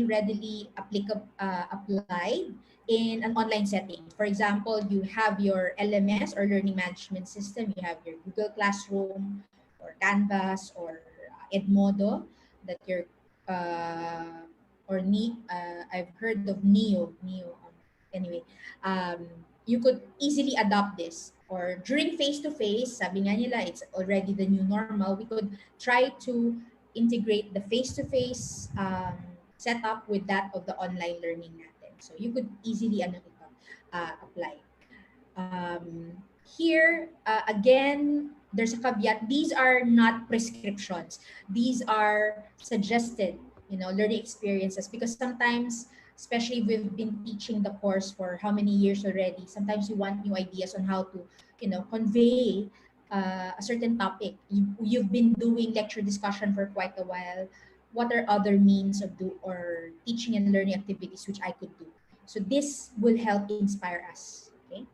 readily applied in an online setting. For example, you have your LMS or learning management system. You have your Google Classroom or Canvas or Edmodo that you're I've heard of Neo. Anyway, um, you could easily adopt this. Or during face-to-face, sabi nga nila, it's already the new normal. We could try to integrate the face-to-face setup with that of the online learning natin. So you could easily apply. Here, again, there's a caveat. These are not prescriptions. These are suggested, learning experiences because sometimes, especially if we've been teaching the course for how many years already, sometimes we want new ideas on how to, convey a certain topic. You've been doing lecture discussion for quite a while. What are other means of or teaching and learning activities which I could do? So this will help inspire us. Okay.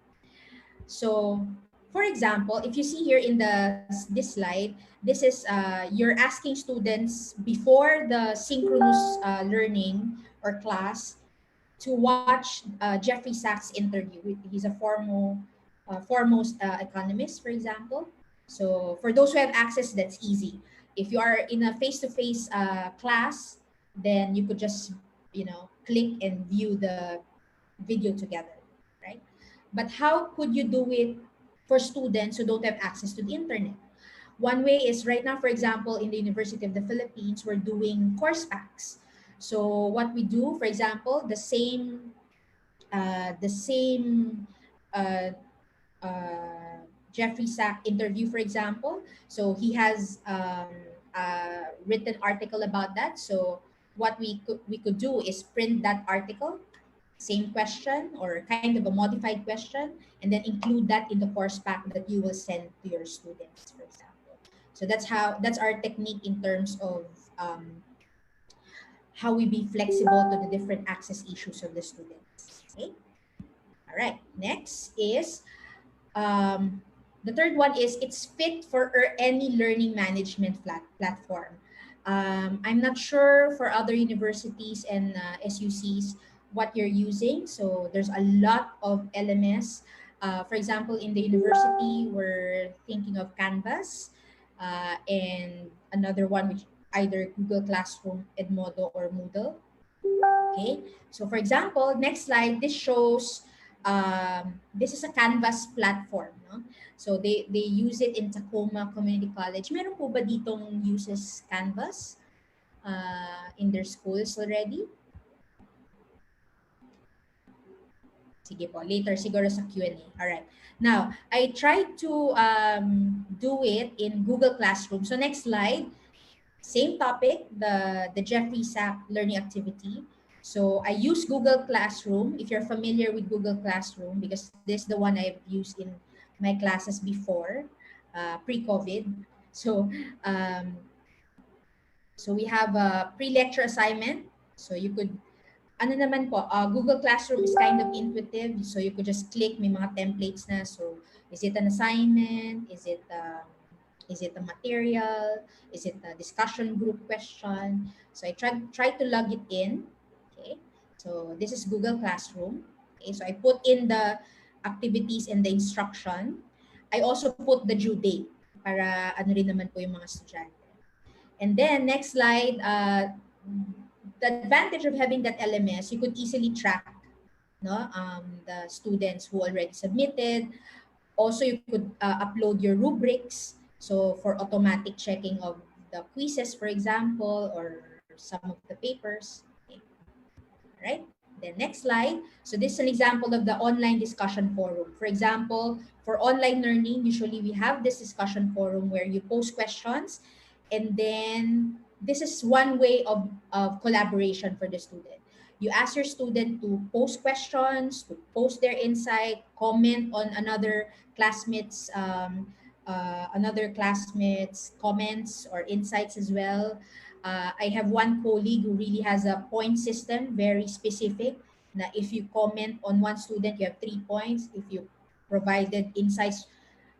So, for example, if you see here in this slide, this is you're asking students before the synchronous learning or class to watch Jeffrey Sachs' interview. He's a foremost economist, for example. So, for those who have access, that's easy. If you are in a face-to-face class, then you could just click and view the video together, right? But how could you do it for students who don't have access to the internet? One way is right now, for example, in the University of the Philippines, we're doing course packs. So what we do, for example, the same uh, Jeffrey Sack interview, for example. So he has a written article about that. So what we could do is print that article, same question or kind of a modified question, and then include that in the course pack that you will send to your students, for example. So that's our technique in terms of how we be flexible to the different access issues of the students. Okay. All right. Next is um, the third one is it's fit for any learning management platform. I'm not sure for other universities and SUCs what you're using. So there's a lot of LMS. For example, in the university, we're thinking of Canvas and another one which either Google Classroom, Edmodo, or Moodle. Okay, so for example, next slide, this shows this is a Canvas platform, no? So they use it in Tacoma Community College. Meron po ba ditong uses Canvas in their schools already? Sige po, later siguro sa Q&A. All right. Now, I tried to do it in Google Classroom. So next slide, same topic, the Jeffrey Sack learning activity. So I use Google Classroom. If you're familiar with Google Classroom, because this is the one I've used in my classes before, pre-COVID. So so we have a pre-lecture assignment. So you could ano naman po, Google Classroom is kind of intuitive. So you could just click, may mga templates na. So is it an assignment? Is it a material? Is it a discussion group question? So I try to log it in. Okay. So this is Google Classroom. Okay. So I put in the activities and the instruction. I also put the due date. para ano rin naman po yung mga estudyante. And then, next slide, the advantage of having that LMS, you could easily track no, the students who already submitted. Also, you could upload your rubrics. So, for automatic checking of the quizzes, for example, or some of the papers. Okay. All right. Then next slide. So this is an example of the online discussion forum. For example, for online learning, usually we have this discussion forum where you post questions, and then this is one way of collaboration for the student. You ask your student to post questions, to post their insight, comment on another classmates' comments or insights as well. I have one colleague who really has a point system, very specific. Na if you comment on one student, you have 3 points. If you provided insights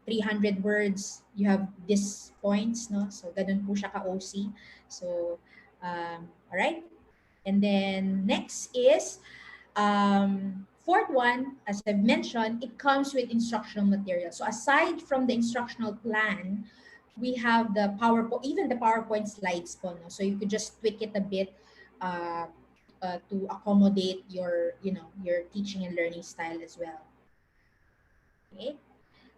300 words, you have this points, no? So, ganun po siya ka-OC. So, all right. And then next is fourth one, as I've mentioned, it comes with instructional material. So aside from the instructional plan, we have the PowerPoint, even the PowerPoint slides po, no? So you could just tweak it a bit uh, to accommodate your teaching and learning style as well. Okay.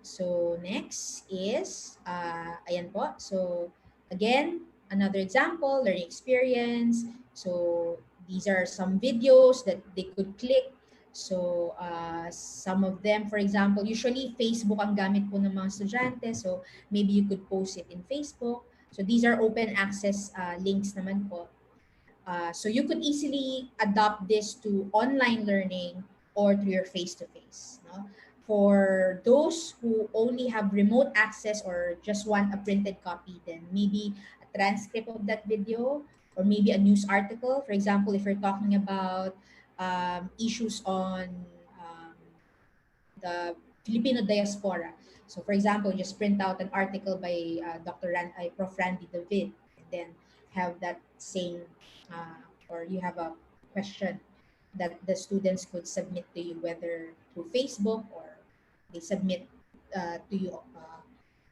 So next is, ayan po. So again, another example, learning experience. So these are some videos that they could click. So some of them, for example, usually Facebook ang gamit po ng mga estudyante. So maybe you could post it in Facebook. So these are open access links naman po. So you could easily adopt this to online learning or to your face-to-face. No? For those who only have remote access or just want a printed copy, then maybe a transcript of that video or maybe a news article. For example, if you're talking about issues on um, the Filipino diaspora. So, for example, just print out an article by Prof. Randy David, and then have that same, or you have a question that the students could submit to you, whether through Facebook or they submit to you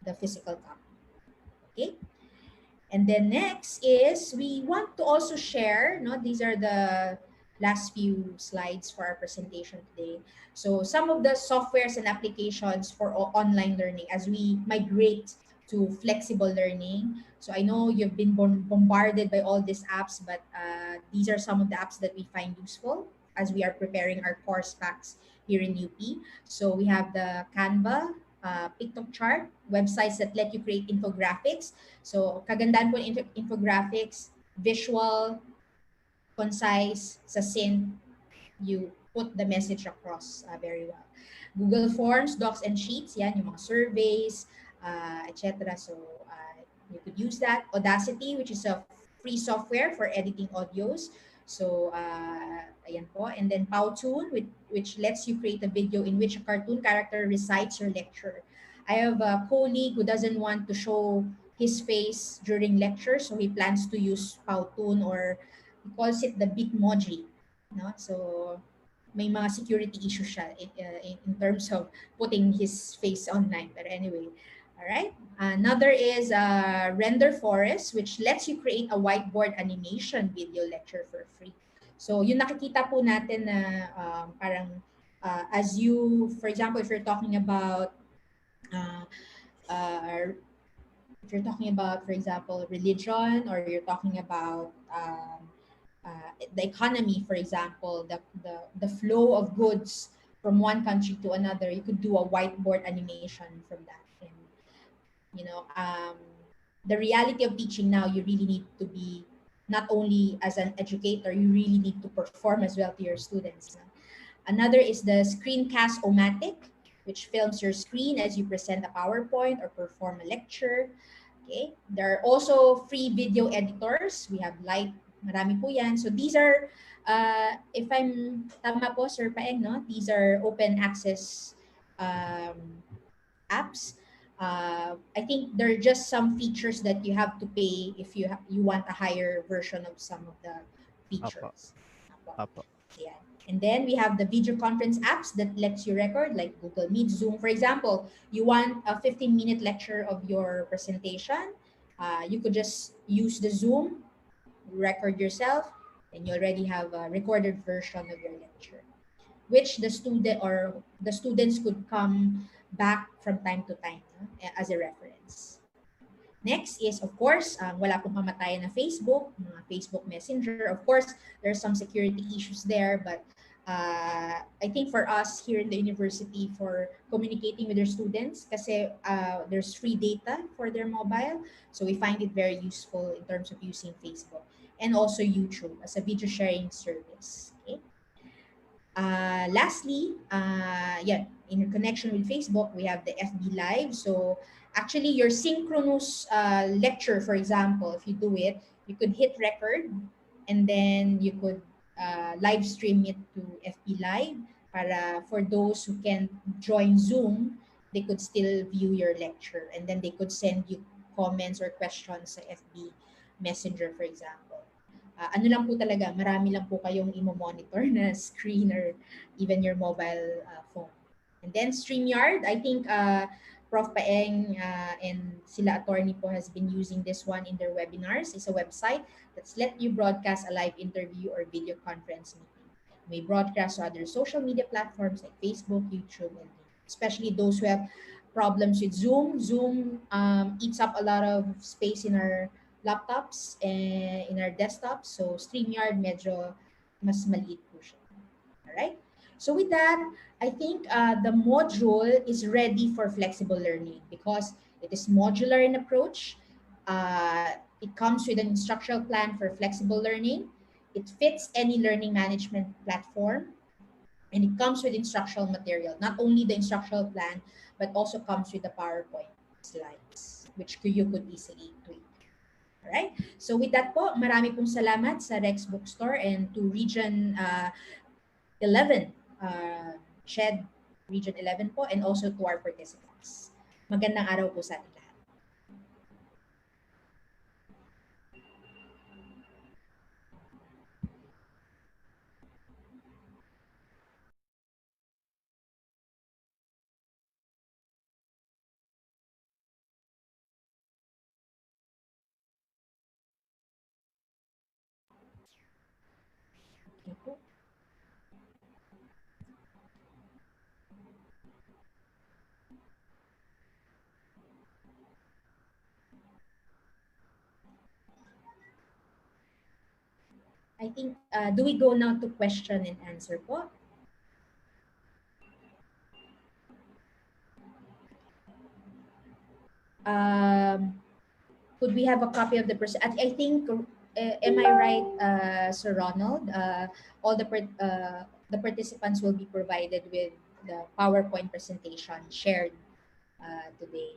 the physical copy. Okay. And then next is we want to also share, no, these are the last few slides for our presentation today. So some of the softwares and applications for online learning as we migrate to flexible learning. So I know you've been bombarded by all these apps, but these are some of the apps that we find useful as we are preparing our course packs here in UP. So we have the Canva, PictoChart, websites that let you create infographics. So, kagandahan po ng infographics, visual, concise, succinct, you put the message across very well. Google Forms, Docs, and Sheets, yan, yung mga surveys, etc. So, you could use that. Audacity, which is a free software for editing audios. So, ayan po. And then Powtoon, which lets you create a video in which a cartoon character recites your lecture. I have a colleague who doesn't want to show his face during lecture, so he plans to use Powtoon, or he calls it the Bitmoji. No? So, may mga security issues siya in terms of putting his face online. But anyway, all right. Another is Render Forest, which lets you create a whiteboard animation video lecture for free. So, yung nakikita po natin na parang as you, for example, if you're talking about uh, uh, for example, religion, or you're talking about the economy, for example, the flow of goods from one country to another, you could do a whiteboard animation from that. And the reality of teaching now, you really need to be not only as an educator, you really need to perform as well to your students. No? Another is the Screencast-O-Matic, which films your screen as you present a PowerPoint or perform a lecture. Okay. There are also free video editors. We have Light, marami po yan. So these are, if I'm tama po, Sir Paeng, no? These are open access apps. I think there are just some features that you have to pay if you want a higher version of some of the Opo. features. po. Opo. Ayan. And then we have the video conference apps that lets you record, like Google Meet, Zoom. For example, you want a 15-minute lecture of your presentation, you could just use the Zoom, record yourself, and you already have a recorded version of your lecture, which the students could come back from time to time, no, as a reference. Next is, of course, wala pong kamatayan na Facebook, mga Facebook Messenger. Of course, there's some security issues there, but I think for us here in the university, for communicating with their students, kasi there's free data for their mobile, so we find it very useful in terms of using Facebook. And also YouTube as a video sharing service. Okay. Lastly, yeah, in connection with Facebook, we have the FB Live. So actually, your synchronous lecture, for example, if you do it, you could hit record and then you could live stream it to FB Live. Para for those who can join Zoom, they could still view your lecture and then they could send you comments or questions sa FB Messenger, for example. Ano lang po talaga, marami lang po kayong imo-monitor na screen or even your mobile phone. And then StreamYard, I think Prof. Paeng and sila attorney po has been using this one in their webinars. It's a website that's let you broadcast a live interview or video conference meeting. May broadcast to other social media platforms like Facebook, YouTube, and especially those who have problems with Zoom. Zoom eats up a lot of space in our laptops and in our desktops. So StreamYard medyo mas maliit po siya. Alright? So with that, I think the module is ready for flexible learning because it is modular in approach. It comes with an instructional plan for flexible learning. It fits any learning management platform. And it comes with instructional material. Not only the instructional plan, but also comes with the PowerPoint slides, which you could easily tweak. Alright? So with that po, marami pong salamat sa Rex Bookstore and to Region 11, CHED Region 11 po, and also to our participants. Magandang araw po sa ating lahat. Okay po. I think, do we go now to question and answer po? Could we have a copy of the I think, am I right, Sir Ronald? All the participants will be provided with the PowerPoint presentation shared today.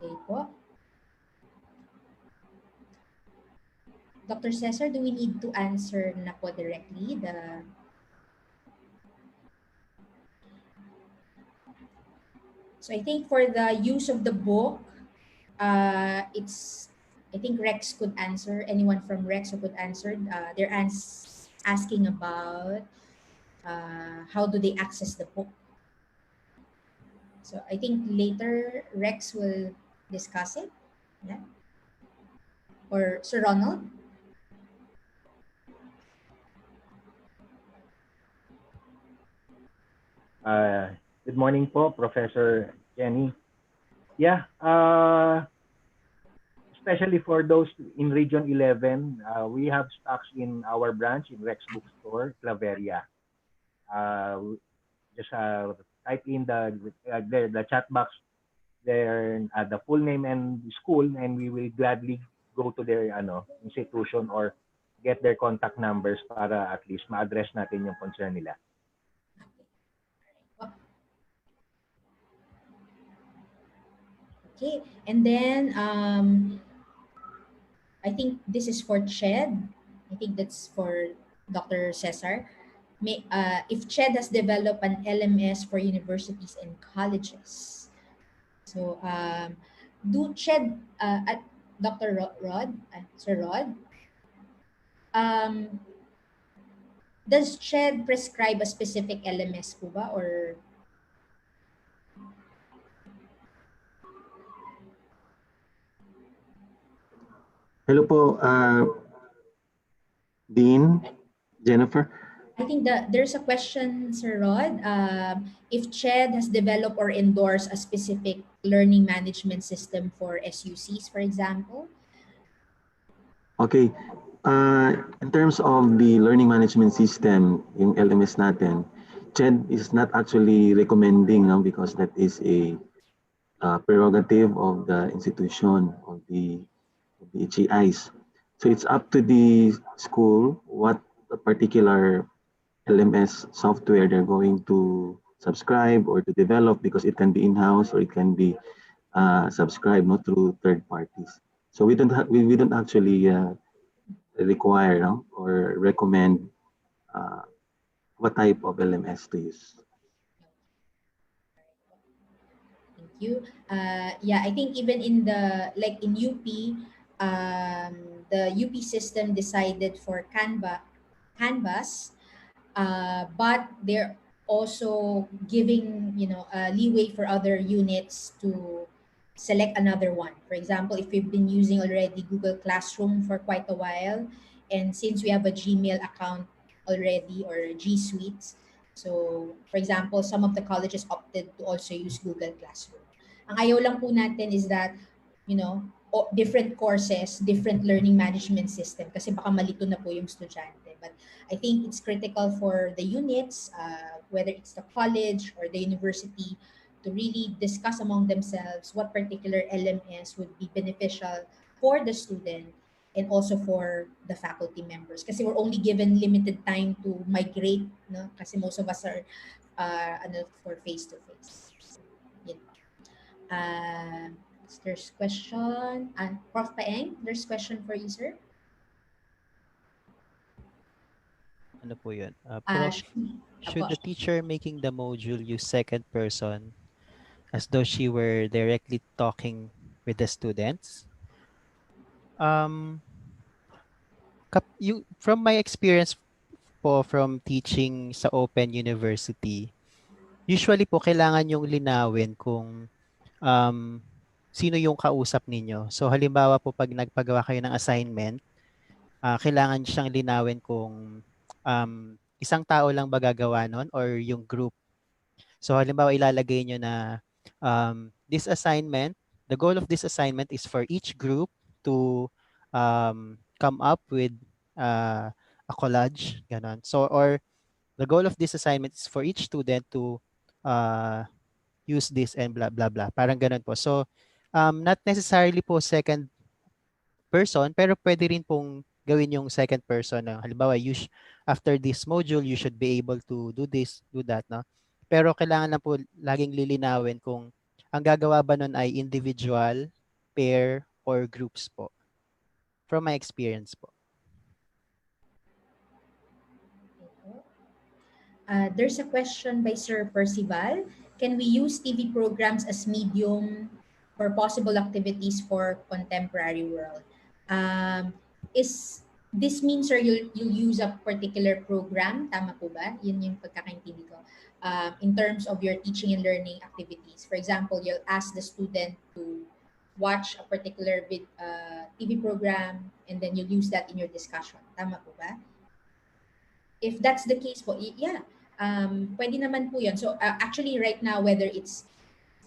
Okay po. Dr. Cesar, do we need to answer na po directly the... So I think for the use of the book, I think Rex could answer, anyone from Rex who could answer. They're asking about how do they access the book. So I think later Rex will discuss it. Yeah. Or Sir Ronald? Good morning po, Professor Jenny. Yeah, especially for those in Region 11, we have stocks in our branch in Rex Bookstore, Claveria. Just type in the chat box their the full name and school, and we will gladly go to their institution or get their contact numbers para at least ma-address natin yung concern nila. Okay, and then I think this is for CHED. I think that's for Dr. Cesar. If CHED has developed an LMS for universities and colleges. So, do CHED, at Dr. Rod, Sir Rod, um, does CHED prescribe a specific LMS po ba? Or Hello po, Dean, Jennifer. I think there's a question, Sir Rod. If CHED has developed or endorsed a specific learning management system for SUCs, for example. Okay, in terms of the learning management system, yung LMS natin, CHED is not actually recommending, no, because that is a prerogative of the institution of the HEIs. So it's up to the school what particular LMS software they're going to subscribe or to develop, because it can be in-house or it can be subscribed, no, through third parties. So we don't actually require, no, or recommend uh, what type of LMS to use. Thank you. Yeah, I think even in the like in UP, the UP system decided for Canvas, but they're also giving leeway for other units to select another one. For example, if we've been using already Google Classroom for quite a while, and since we have a Gmail account already or G Suites, so for example, some of the colleges opted to also use Google Classroom. Ang ayaw lang po natin is that, different courses, different learning management system kasi baka malito na po yung estudyante. But I think it's critical for the units, whether it's the college or the university, to really discuss among themselves what particular LMS would be beneficial for the student and also for the faculty members. Kasi we're only given limited time to migrate, no? Kasi most of us are for face-to-face. Yun. There's question. Prof. Paeng, there's question for you, sir. Ano po yun? Uh, Prof, should the teacher making the module use second person as though she were directly talking with the students? From my experience po from teaching sa Open University, usually po kailangan yung linawin kung um, sino yung kausap ninyo. So halimbawa po pag nagpagawa kayo ng assignment, kailangan siyang linawin kung isang tao lang ba gagawa nun or yung group. So halimbawa ilalagay nyo na this assignment, the goal of this assignment is for each group to come up with a collage, ganon. So or the goal of this assignment is for each student to uh, use this and blah blah blah. Parang ganon po. So not necessarily po second person, pero pwede rin pong gawin yung second person na halimbawa after this module you should be able to do this, do that, no? Pero kailangan na po laging lilinawin kung ang gagawa ba nun ay individual, pair, or groups po. From my experience po. There's a question by Sir Percival. Can we use TV programs as medium for possible activities for contemporary world? Is this means, sir, you'll use a particular program? Tama po ba? Yun yung pagkakaintindi ko. In terms of your teaching and learning activities. For example, you'll ask the student to watch a particular TV program and then you'll use that in your discussion. Tama po ba? If that's the case po, yeah, pwede naman po yun. So actually right now, whether it's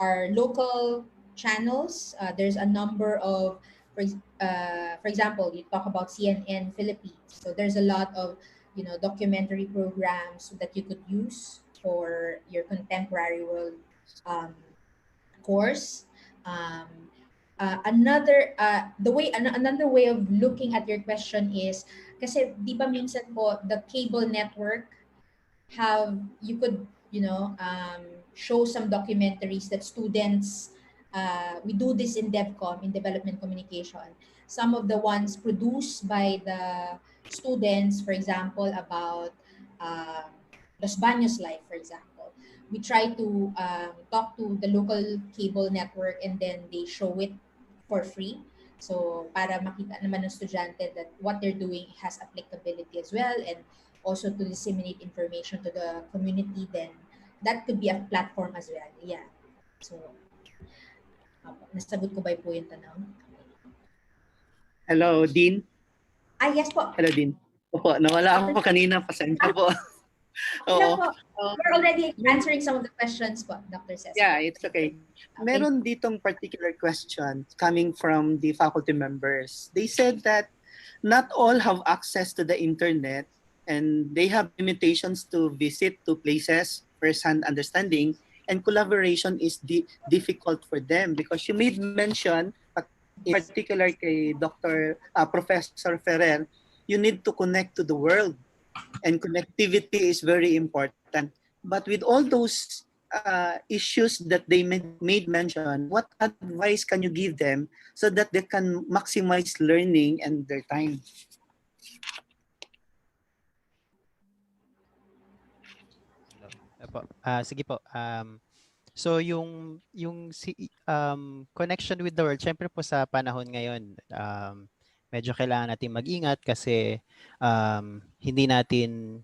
our local channels, there's a number of, for example, you talk about CNN Philippines. So there's a lot of, documentary programs that you could use for your contemporary world course. Another way of looking at your question is, kasi di ba minsan po the cable network you could show some documentaries that students, we do this in DevCom, in development communication, some of the ones produced by the students, for example, about um, Los Baños life, for example. We try to talk to the local cable network and then they show it for free. So para makita naman ng estudyante that what they're doing has applicability as well, and also to disseminate information to the community, then that could be a platform as well. Yeah. So, nasagot ko ba po yung tanong? Hello, Dean. Yes po. Hello, Dean. Opo, nawala ako kanina. Pasensya po. Yeah Oo. po. We're already answering some of the questions po, Dr. Cesar. Yeah, it's okay. Meron ditong particular question coming from the faculty members. They said that not all have access to the internet and they have limitations to visit to places, first-hand understanding, and collaboration is difficult for them because you made mention, in particular kay Professor Ferrer, you need to connect to the world and connectivity is very important. But with all those issues that they made mention, what advice can you give them so that they can maximize learning and their time? Sige po. So connection with the world, syempre po sa panahon ngayon, medyo kailangan natin mag-ingat kasi hindi natin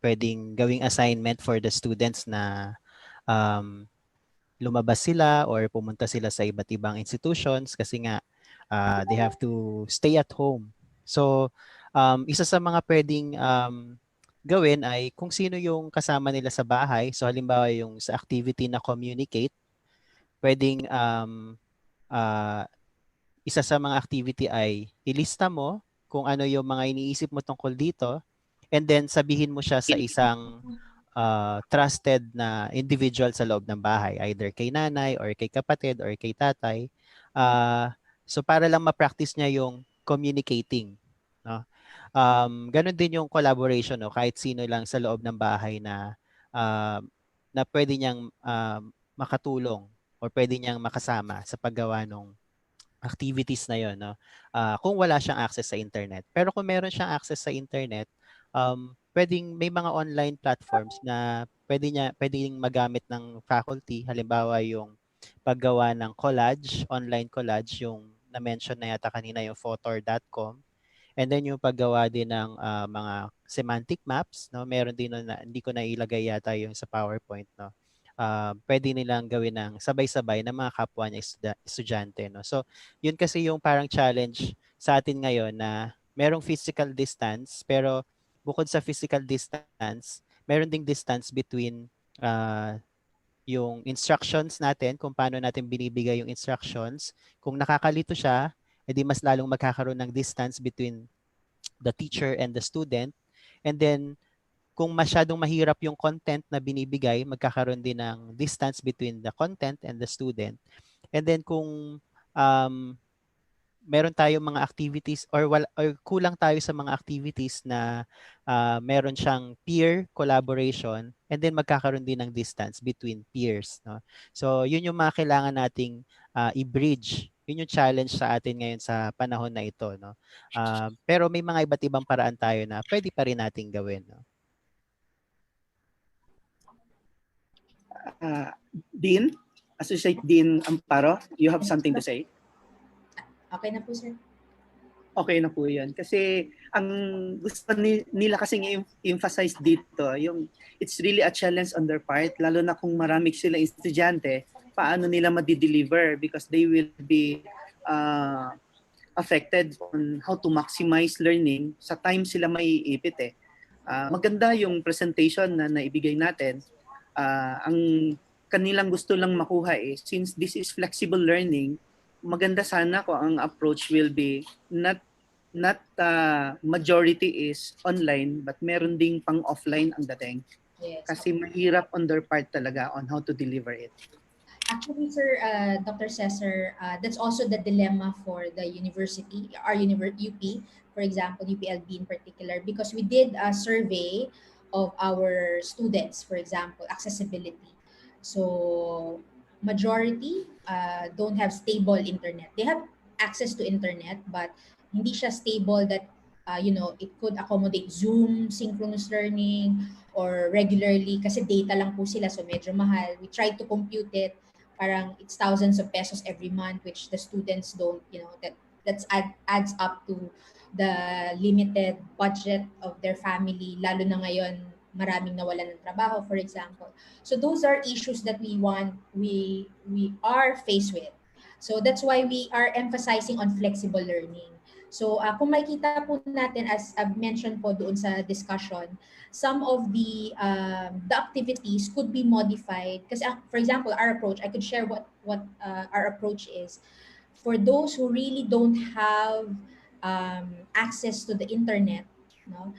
pwedeng gawing assignment for the students na lumabas sila or pumunta sila sa iba't ibang institutions kasi nga they have to stay at home. So isa sa mga pwedeng gawin ay kung sino yung kasama nila sa bahay. So halimbawa yung sa activity na communicate, pwedeng isa sa mga activity ay ilista mo kung ano yung mga iniisip mo tungkol dito and then sabihin mo siya sa isang trusted na individual sa loob ng bahay, either kay nanay or kay kapatid or kay tatay. So para lang ma-practice niya yung communicating, no? Ganun din yung collaboration, no? Kahit sino lang sa loob ng bahay na pwede niyang makatulong or pwede niyang makasama sa paggawa ng activities na yon, no? Kung wala siyang access sa internet. Pero kung meron siyang access sa internet, pwedeng may mga online platforms na pwedeng magamit ng faculty. Halimbawa yung paggawa ng collage, online collage, yung na-mention na yata kanina yung photor.com. And then yung paggawa din ng mga semantic maps, no? Meron din na hindi ko na ilagay yata yung sa PowerPoint, no? Pwede nilang gawin ng sabay-sabay ng mga kapwa niya estudyante, no? So, yun kasi yung parang challenge sa atin ngayon na merong physical distance, pero bukod sa physical distance, meron ding distance between yung instructions natin, kung paano natin binibigay yung instructions. Kung nakakalito siya, edi mas lalong magkakaroon ng distance between the teacher and the student. And then, kung masyadong mahirap yung content na binibigay, magkakaroon din ng distance between the content and the student. And then, kung meron tayong mga activities or kulang tayo sa mga activities na meron siyang peer collaboration, and then magkakaroon din ng distance between peers, no? So yun yung mga kailangan nating i-bridge. Yun yung challenge sa atin ngayon sa panahon na ito, no? Pero may mga iba't ibang paraan tayo na pwede pa rin nating gawin, no? Dean, Associate Dean Amparo, you have something to say? Okay na po, sir. Okay na po yan. Kasi ang gusto nila kasing emphasize dito, yung it's really a challenge on their part, lalo na kung marami sila estudyante, paano nila ma-deliver because they will be affected on how to maximize learning sa time sila may ipit eh. Maganda yung presentation na naibigay natin. Ang kanilang gusto lang makuha eh, since this is flexible learning, maganda sana kung ang approach will be not majority is online but meron ding pang offline ang dating. Yes. Kasi mahirap on their part talaga on how to deliver it. Actually, sir, Dr. Cesar, that's also the dilemma for the university, our UP, for example, UPLB in particular, because we did a survey of our students, for example, accessibility. So, majority don't have stable internet. They have access to internet, but hindi siya stable that it could accommodate Zoom, synchronous learning, or regularly kasi data lang po sila so medyo mahal. We tried to compute it, parang it's thousands of pesos every month which the students don't, adds up to the limited budget of their family, lalo na ngayon maraming nawalan ng trabaho, for example. So those are issues that we are faced with. So that's why we are emphasizing on flexible learning. So kung makikita po natin, as I've mentioned po doon sa discussion, some of the activities could be modified. Kasi for example, our approach, I could share what our approach is. For those who really don't have access to the internet, no,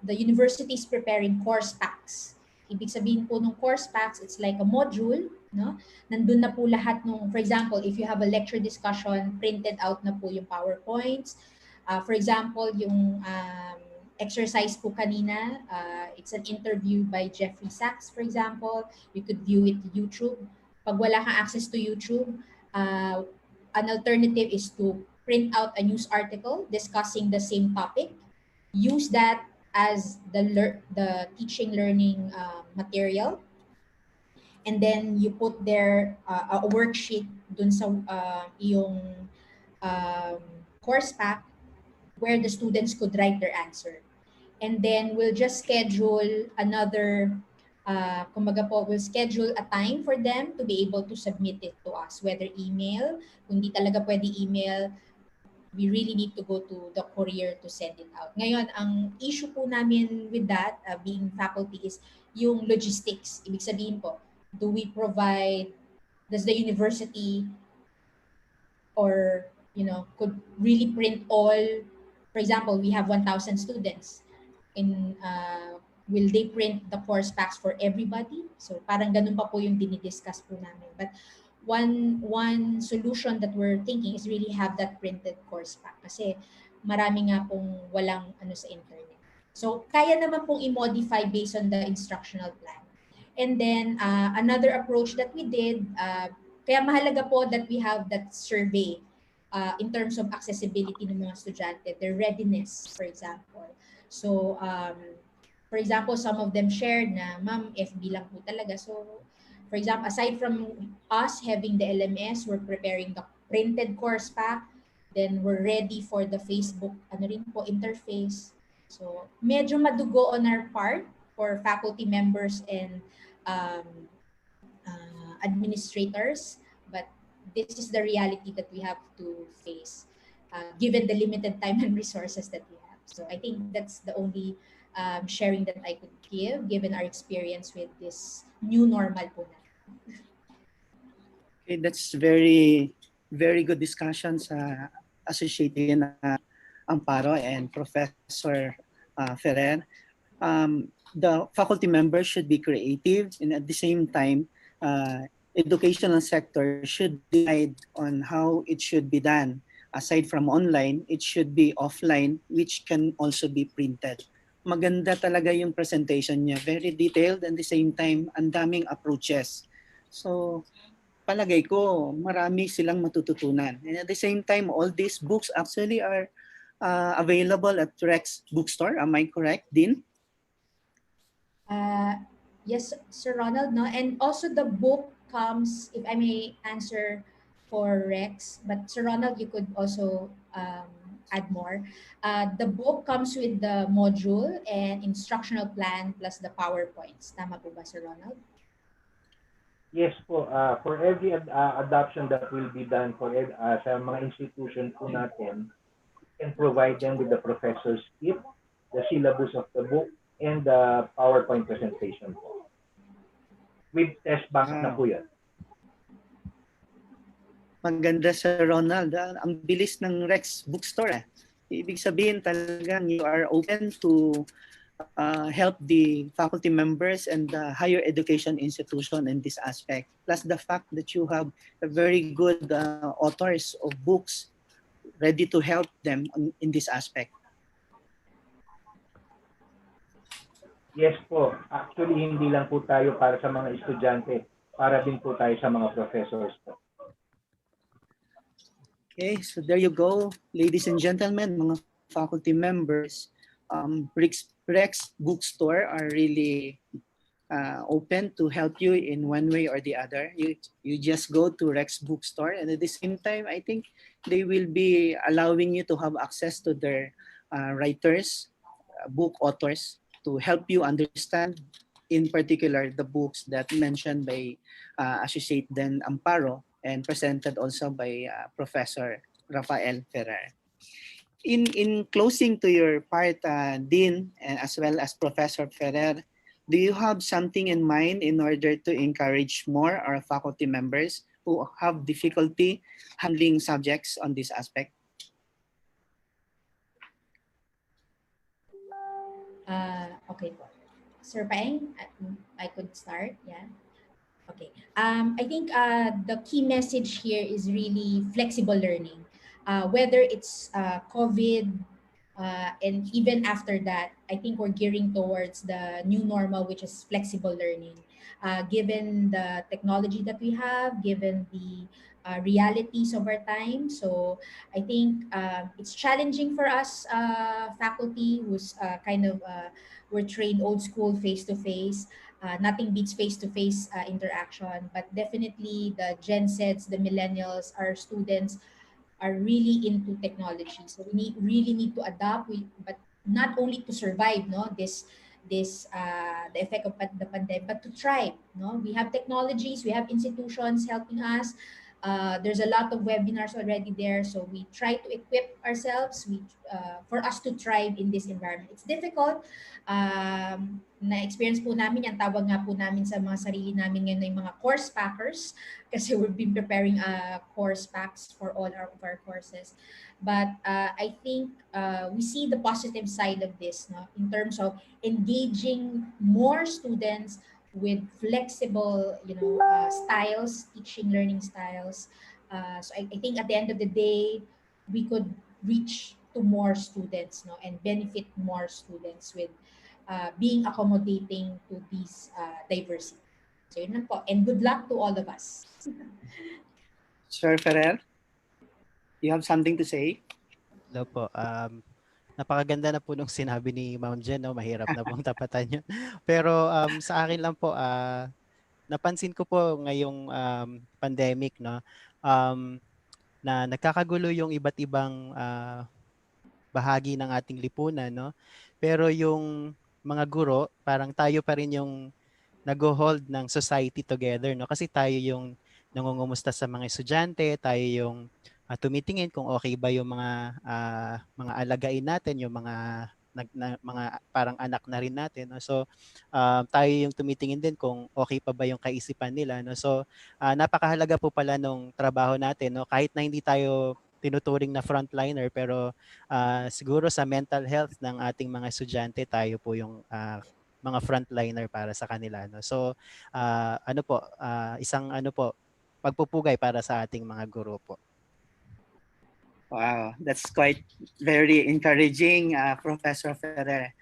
the university is preparing course packs. Ibig sabihin po ng course packs, it's like a module, no? Nandun na po lahat nung, for example, if you have a lecture discussion, printed out na po yung PowerPoints. For example, yung exercise po kanina, it's an interview by Jeffrey Sachs, for example. You could view it to YouTube. Pag wala kang access to YouTube, an alternative is to print out a news article discussing the same topic. Use that as the teaching learning material, and then you put there a worksheet dun sa iyong course pack where the students could write their answer. And then we'll just schedule another we'll schedule a time for them to be able to submit it to us, whether email, kung di talaga pwede email, we really need to go to the courier to send it out. Ngayon, ang issue po namin with that, being faculty, is yung logistics. Ibig sabihin po, does the university or, could really print all, for example, we have 1,000 students. Will they print the course packs for everybody? So parang ganun pa po yung dinidiscuss po namin. But one solution that we're thinking is really have that printed course pack kasi marami nga pong walang sa internet. So kaya naman pong i-modify based on the instructional plan. And then another approach that we did, kaya mahalaga po that we have that survey in terms of accessibility ng mga estudyante, their readiness, for example. So for example, some of them shared na, ma'am, FB lang po talaga. So for example, aside from us having the LMS, we're preparing the printed course pack. Then we're ready for the Facebook interface. So medyo madugo on our part for faculty members and administrators. But this is the reality that we have to face given the limited time and resources that we have. So I think that's the only sharing that I could give given our experience with this new normal po na. Okay, that's very, very good discussion sa Associate Amparo and Professor Ferrer. The faculty members should be creative, and at the same time, educational sector should decide on how it should be done. Aside from online, it should be offline, which can also be printed. Maganda talaga yung presentation niya. Very detailed, and at the same time, ang daming approaches. So, palagay ko, marami silang matututunan. And at the same time, all these books actually are available at Rex Bookstore. Am I correct, Dean? Yes, Sir Ronald, no? And also the book comes, if I may answer for Rex, but Sir Ronald, you could also add more. The book comes with the module and instructional plan plus the PowerPoints. Tama po ba, Sir Ronald? Yes po, for every adoption that will be done sa mga institution po natin, we can provide them with the professor's kit, the syllabus of the book, and the PowerPoint presentation po. With test bank na po yan. Maganda, Sir Ronald. Ang bilis ng Rex Bookstore. Ibig sabihin talagang you are open to help the faculty members and the higher education institution in this aspect. Plus the fact that you have a very good authors of books ready to help them in this aspect. Yes po. Actually, hindi lang po tayo para sa mga estudyante. Para din po tayo sa mga professors po. Okay, so there you go, ladies and gentlemen, mga faculty members. Rex Bookstore are really open to help you in one way or the other. You just go to Rex Bookstore, and at the same time, I think they will be allowing you to have access to their writers, book authors, to help you understand, in particular, the books that mentioned by Associate Den Amparo and presented also by Professor Rafael Ferrer. In closing to your part, Dean, and as well as Professor Ferrer, do you have something in mind in order to encourage more our faculty members who have difficulty handling subjects on this aspect? Okay po. Sir Paeng, I could start. Yeah. Okay. I think the key message here is really flexible learning. Whether it's COVID and even after that, I think we're gearing towards the new normal, which is flexible learning. Given the technology that we have, given the realities of our time. So I think it's challenging for us faculty who's we're trained old school face to face. Nothing beats face-to-face interaction, but definitely the Gen Zs, the millennials, our students are really into technology. So really need to adapt. But not only to survive, no, the effect of the pandemic, but to thrive. No, we have technologies, we have institutions helping us. There's a lot of webinars already there, so we try to equip ourselves. For us to thrive in this environment. It's difficult. Na-experience po namin, ang tawag nga po namin sa mga sarili namin ngayon ay mga course packers kasi we've been preparing course packs for all of our courses. But I think we see the positive side of this, no, in terms of engaging more students with flexible, styles, teaching, learning styles. So I think at the end of the day, we could reach to more students, no, and benefit more students with being accommodating to these diversity. So yun lang po. And good luck to all of us. Sir Ferrer, you have something to say? Hello po. Napakaganda na po nung sinabi ni Ma'am Jen, no? Mahirap na pong tapatan yun. Pero sa akin lang po, napansin ko po ngayong pandemic, no, na nagkakagulo yung iba't ibang bahagi ng ating lipunan, no? Pero yung mga guro, parang tayo pa rin yung nag-hold ng society together, no? Kasi tayo yung nangungumusta sa mga estudyante, tayo yung tumitingin kung okay ba yung mga alagain natin, yung mga parang anak na rin natin, no? So tayo yung tumitingin din kung okay pa ba yung kaisipan nila, no? So napakahalaga po pala nung trabaho natin, no? Kahit na hindi tayo tinuturing na frontliner, pero siguro sa mental health ng ating mga estudyante, tayo po yung mga frontliner para sa kanila, no? So ano po, isang ano po, pagpupugay para sa ating mga guro po. Wow, that's quite very encouraging, Professor Ferrer.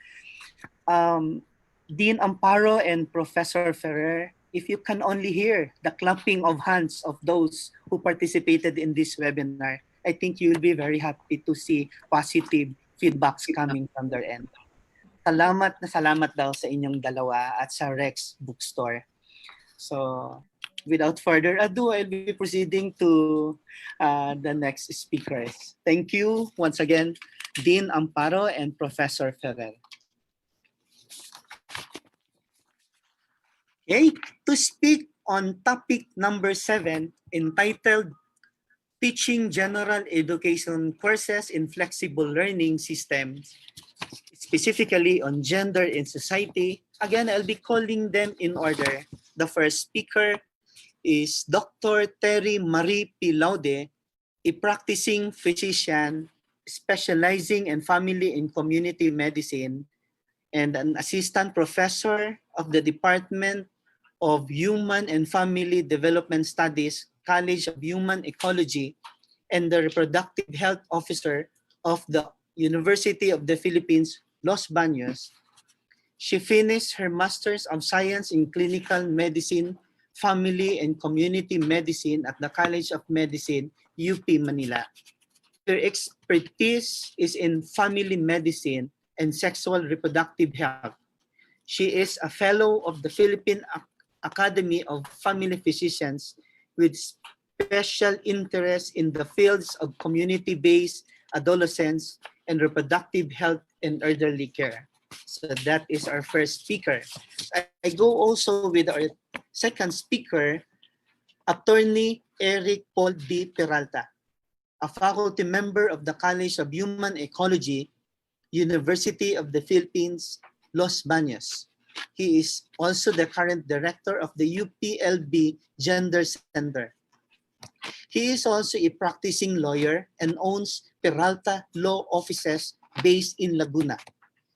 Dean Amparo and Professor Ferrer, if you can only hear the clapping of hands of those who participated in this webinar, I think you'll be very happy to see positive feedbacks coming from their end. Salamat na salamat daw sa inyong dalawa at sa Rex Bookstore. So, without further ado, I'll be proceeding to the next speakers. Thank you once again, Dean Amparo and Professor Ferrer. Okay, to speak on topic number 7, entitled Teaching General Education Courses in Flexible Learning Systems, specifically on gender in society. Again, I'll be calling them in order. The first speaker is Dr. Terry Marie P. Laude, a practicing physician specializing in family and community medicine and an assistant professor of the Department of Human and Family Development Studies, College of Human Ecology, and the Reproductive Health Officer of the University of the Philippines, Los Baños. She finished her Master's of Science in Clinical Medicine, Family and Community Medicine at the College of Medicine UP Manila. Her expertise is in family medicine and sexual reproductive health. She is a fellow of the Philippine Academy of Family Physicians with special interest in the fields of community-based adolescence and reproductive health and elderly care. So that is our first speaker. I go also with our second speaker, Attorney Eric Paul D. Peralta, a faculty member of the College of Human Ecology, University of the Philippines, Los Baños. He is also the current director of the UPLB Gender Center. He is also a practicing lawyer and owns Peralta Law Offices based in Laguna.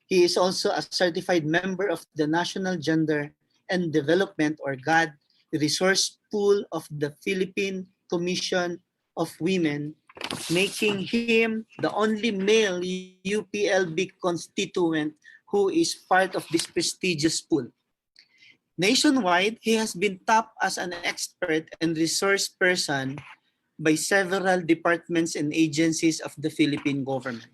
He is also a certified member of the National Gender and Development or GAD Resource Pool of the Philippine Commission of Women, making him the only male UPLB constituent who is part of this prestigious pool. Nationwide, he has been tapped as an expert and resource person by several departments and agencies of the Philippine government,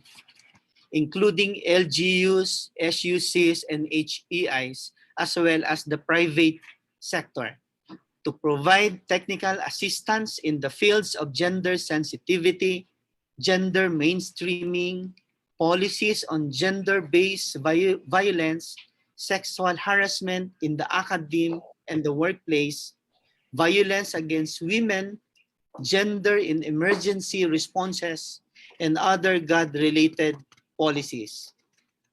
including LGUs, SUCs, and HEIs, as well as the private sector, to provide technical assistance in the fields of gender sensitivity, gender mainstreaming, policies on gender-based violence, sexual harassment in the academe and the workplace, violence against women, gender in emergency responses, and other GAD-related policies.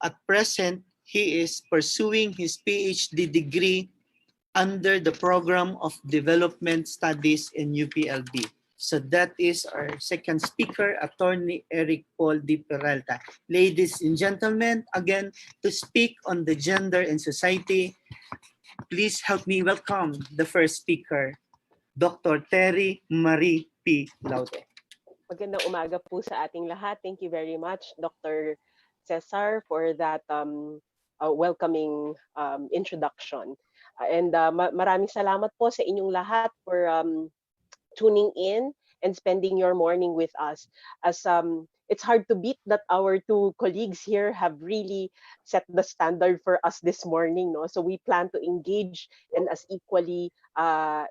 At present, he is pursuing his PhD degree under the Program of Development Studies in UPLB. So that is our second speaker, Attorney Eric Paul D. Peralta. Ladies and gentlemen, again, to speak on the gender in society, please help me welcome the first speaker, Dr. Terry Marie P. Laude. Magandang umaga po sa ating lahat. Thank you very much, Dr. Cesar, for that welcoming introduction. Maraming salamat po sa inyong lahat for tuning in and spending your morning with us. As it's hard to beat that our two colleagues here have really set the standard for us this morning, no? So we plan to engage and as equally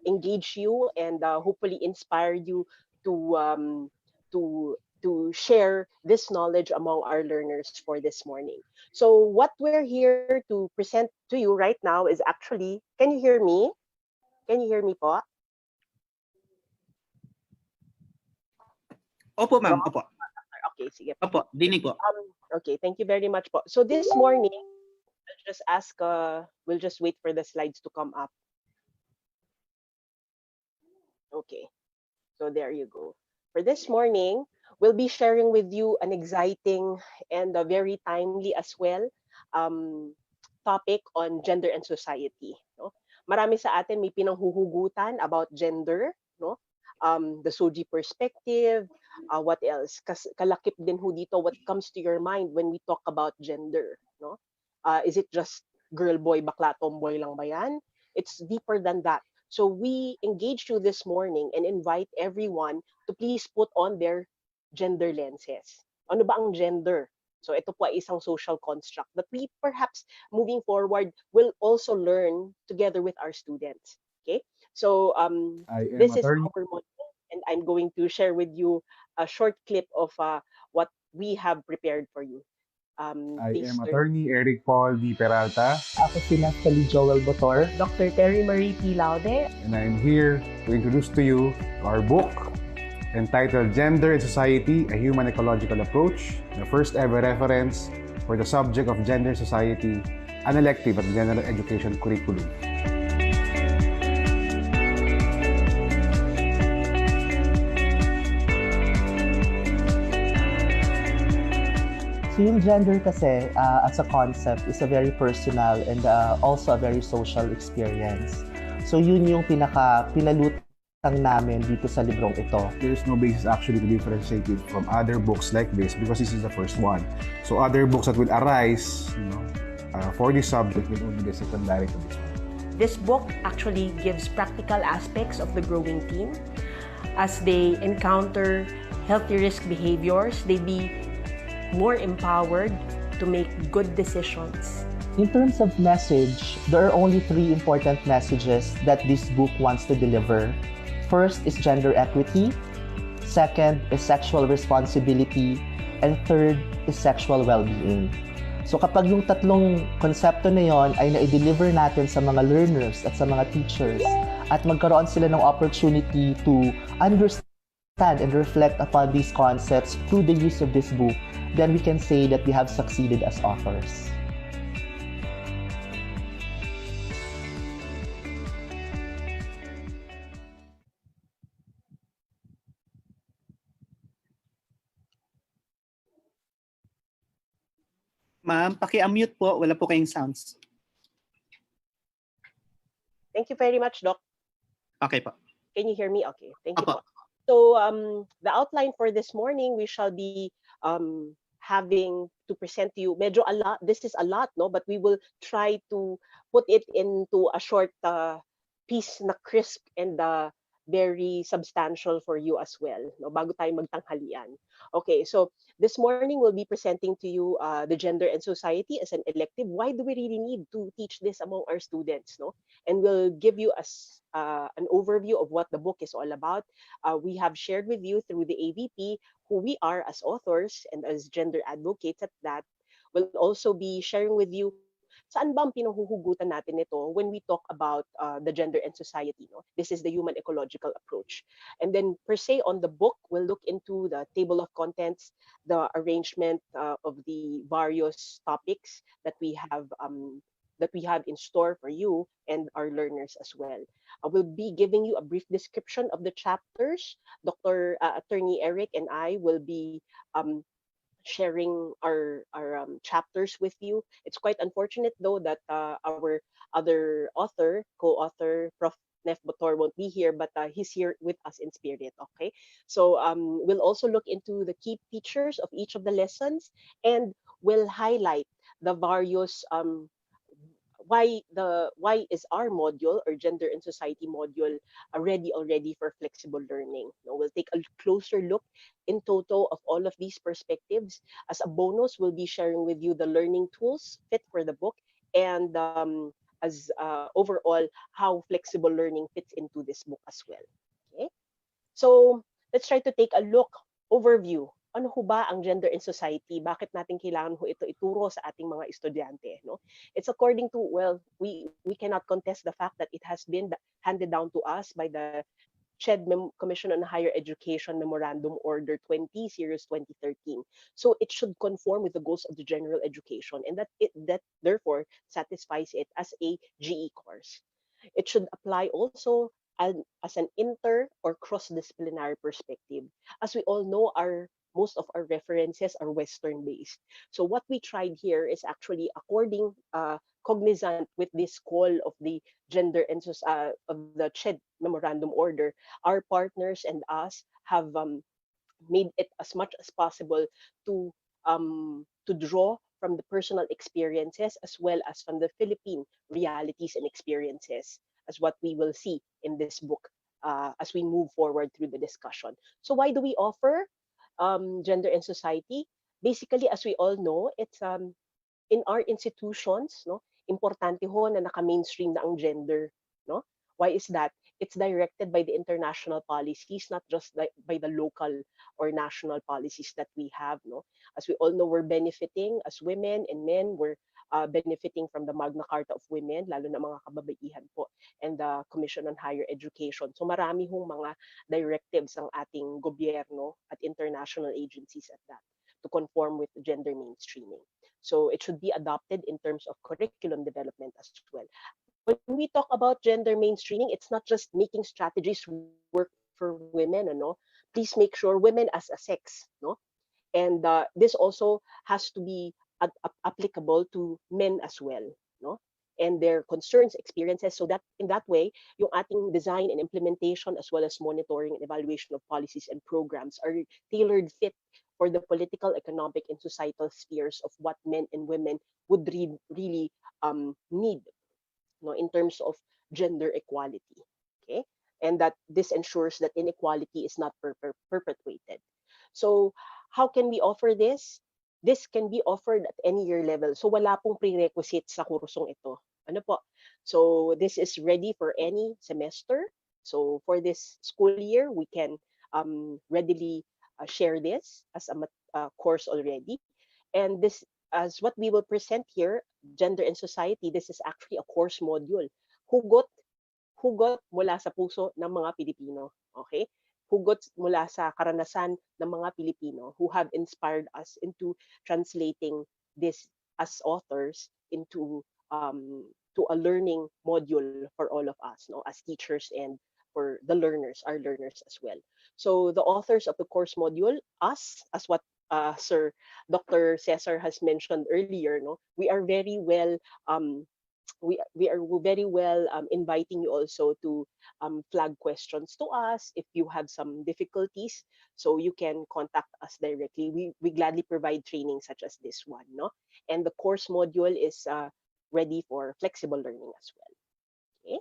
engage you and hopefully inspire you to share this knowledge among our learners for this morning. So what we're here to present to you right now is actually, can you hear me? Can you hear me po? Opo, ma'am. Opo. Okay, sige. Opo, dinig po. Okay, thank you very much po. So this morning, I'll just ask, we'll just wait for the slides to come up. Okay, so there you go. For this morning, we'll be sharing with you an exciting and a very timely as well topic on gender and society. No? Marami sa atin may pinanghuhugutan about gender, no? The SOGI perspective, what else? Kalakip din ho dito what comes to your mind when we talk about gender, no? Is it just girl, boy, bakla, tomboy lang ba yan? It's deeper than that. So we engage you this morning and invite everyone to please put on their gender lenses. Ano ba ang gender? So ito po ay isang social construct that we perhaps moving forward will also learn together with our students. Okay? So this is our module, and I'm going to share with you a short clip of what we have prepared for you. I am Attorney Eric Paul D. Peralta. Ako si Natalie Joel Botor. Dr. Terry Marie P. Laude. And I'm here to introduce to you our book entitled Gender and Society, A Human Ecological Approach, the first ever reference for the subject of gender society, an elective at general education curriculum. So yung gender kasi as a concept is a very personal and also a very social experience. So yun yung pinalutang namin dito sa librong ito. There's no basis actually to differentiate it from other books like this because this is the first one. So other books that will arise, for this subject will only be secondary to this one. This book actually gives practical aspects of the growing teen. as they encounter healthy risk behaviors, they be more empowered to make good decisions. In terms of message, there are only three important messages that this book wants to deliver. First is gender equity, second is sexual responsibility, and third is sexual well-being. So kapag yung tatlong konsepto na yon ay na-deliver natin sa mga learners at sa mga teachers at magkaroon sila ng opportunity to understand and reflect upon these concepts through the use of this book, then we can say that we have succeeded as authors. Ma'am, paki-unmute po. Wala po kayong sounds. Thank you very much, Doc. Okay po. Can you hear me? Okay, thank you Opo. po. So the outline for this morning, we shall be having to present to you. Medyo a lot. This is a lot, no? But we will try to put it into a short piece na crisp and very substantial for you as well, no? Bago tayo magtanghalian. Okay, so this morning we'll be presenting to you the gender and society as an elective. Why do we really need to teach this among our students, no? And we'll give you an overview of what the book is all about. We have shared with you through the AVP who we are as authors and as gender advocates at that. We'll also be sharing with you saan ba ang pinahuhugutan natin ito when we talk about the gender and society. No? This is the human ecological approach. And then per se on the book, we'll look into the table of contents, the arrangement of the various topics that we have in store for you and our learners as well. We'll be giving you a brief description of the chapters. Dr. Attorney Eric and I will be sharing our chapters with you. It's quite unfortunate though that our other author, co-author, Prof. Nef Botor won't be here, but he's here with us in spirit. Okay, so we'll also look into the key features of each of the lessons, and we'll highlight the various why is our module or gender and society module ready already for flexible learning. No, we'll take a closer look in total of all of these perspectives. As a bonus, we'll be sharing with you the learning tools fit for the book, and as overall how flexible learning fits into this book as well. Okay, so let's try to take a look overview. Ano ho ba ang gender in society? Bakit natin kailangan ho ito ituro sa ating mga estudyante? No? It's according to, well, we cannot contest the fact that it has been handed down to us by the CHED Commission on Higher Education Memorandum Order 20 Series 2013. So it should conform with the goals of the general education, and that therefore satisfies it as a GE course. It should apply also as an inter or cross-disciplinary perspective. As we all know, most of our references are Western based. So what we tried here is actually according cognizant with this call of the gender and of the CHED memorandum order, our partners and us have made it as much as possible to draw from the personal experiences as well as from the Philippine realities and experiences, as what we will see in this book as we move forward through the discussion. So why do we offer gender and society? Basically, as we all know, it's in our institutions, no, importante ho na naka-mainstream na ang gender, no? Why is that? It's directed by the international policies, not just by the local or national policies that we have, no? As we all know, we're benefiting as women and men, we're benefiting from the Magna Carta of Women, lalo na mga kababaihan po, and the Commission on Higher Education. So marami hong mga directives ang ating gobyerno at international agencies at that to conform with gender mainstreaming. So it should be adopted in terms of curriculum development as well. When we talk about gender mainstreaming, it's not just making strategies work for women, no? Please make sure women as a sex, no? And this also has to be applicable to men as well, no? And their concerns, experiences, so that in that way, yung ating design and implementation as well as monitoring and evaluation of policies and programs are tailored fit for the political, economic, and societal spheres of what men and women would really need, no, in terms of gender equality. Okay, and that this ensures that inequality is not perpetuated. So how can we offer this? This can be offered at any year level. So wala pong prerequisite sa kursong ito. Ano po? So this is ready for any semester. So for this school year, we can readily share this as a course already. And this, as what we will present here, gender and society, this is actually a course module. Hugot, hugot mula sa puso ng mga Pilipino. Okay? Hugot mula sa karanasan ng mga Pilipino who have inspired us into translating this as authors into to a learning module for all of us, no, as teachers and for the learners, our learners as well. So the authors of the course module, us, as what Sir Dr. Cesar has mentioned earlier, no, we are very well we are very well inviting you also to flag questions to us if you have some difficulties, so you can contact us directly. We gladly provide training such as this one, no, and the course module is ready for flexible learning as well. Okay.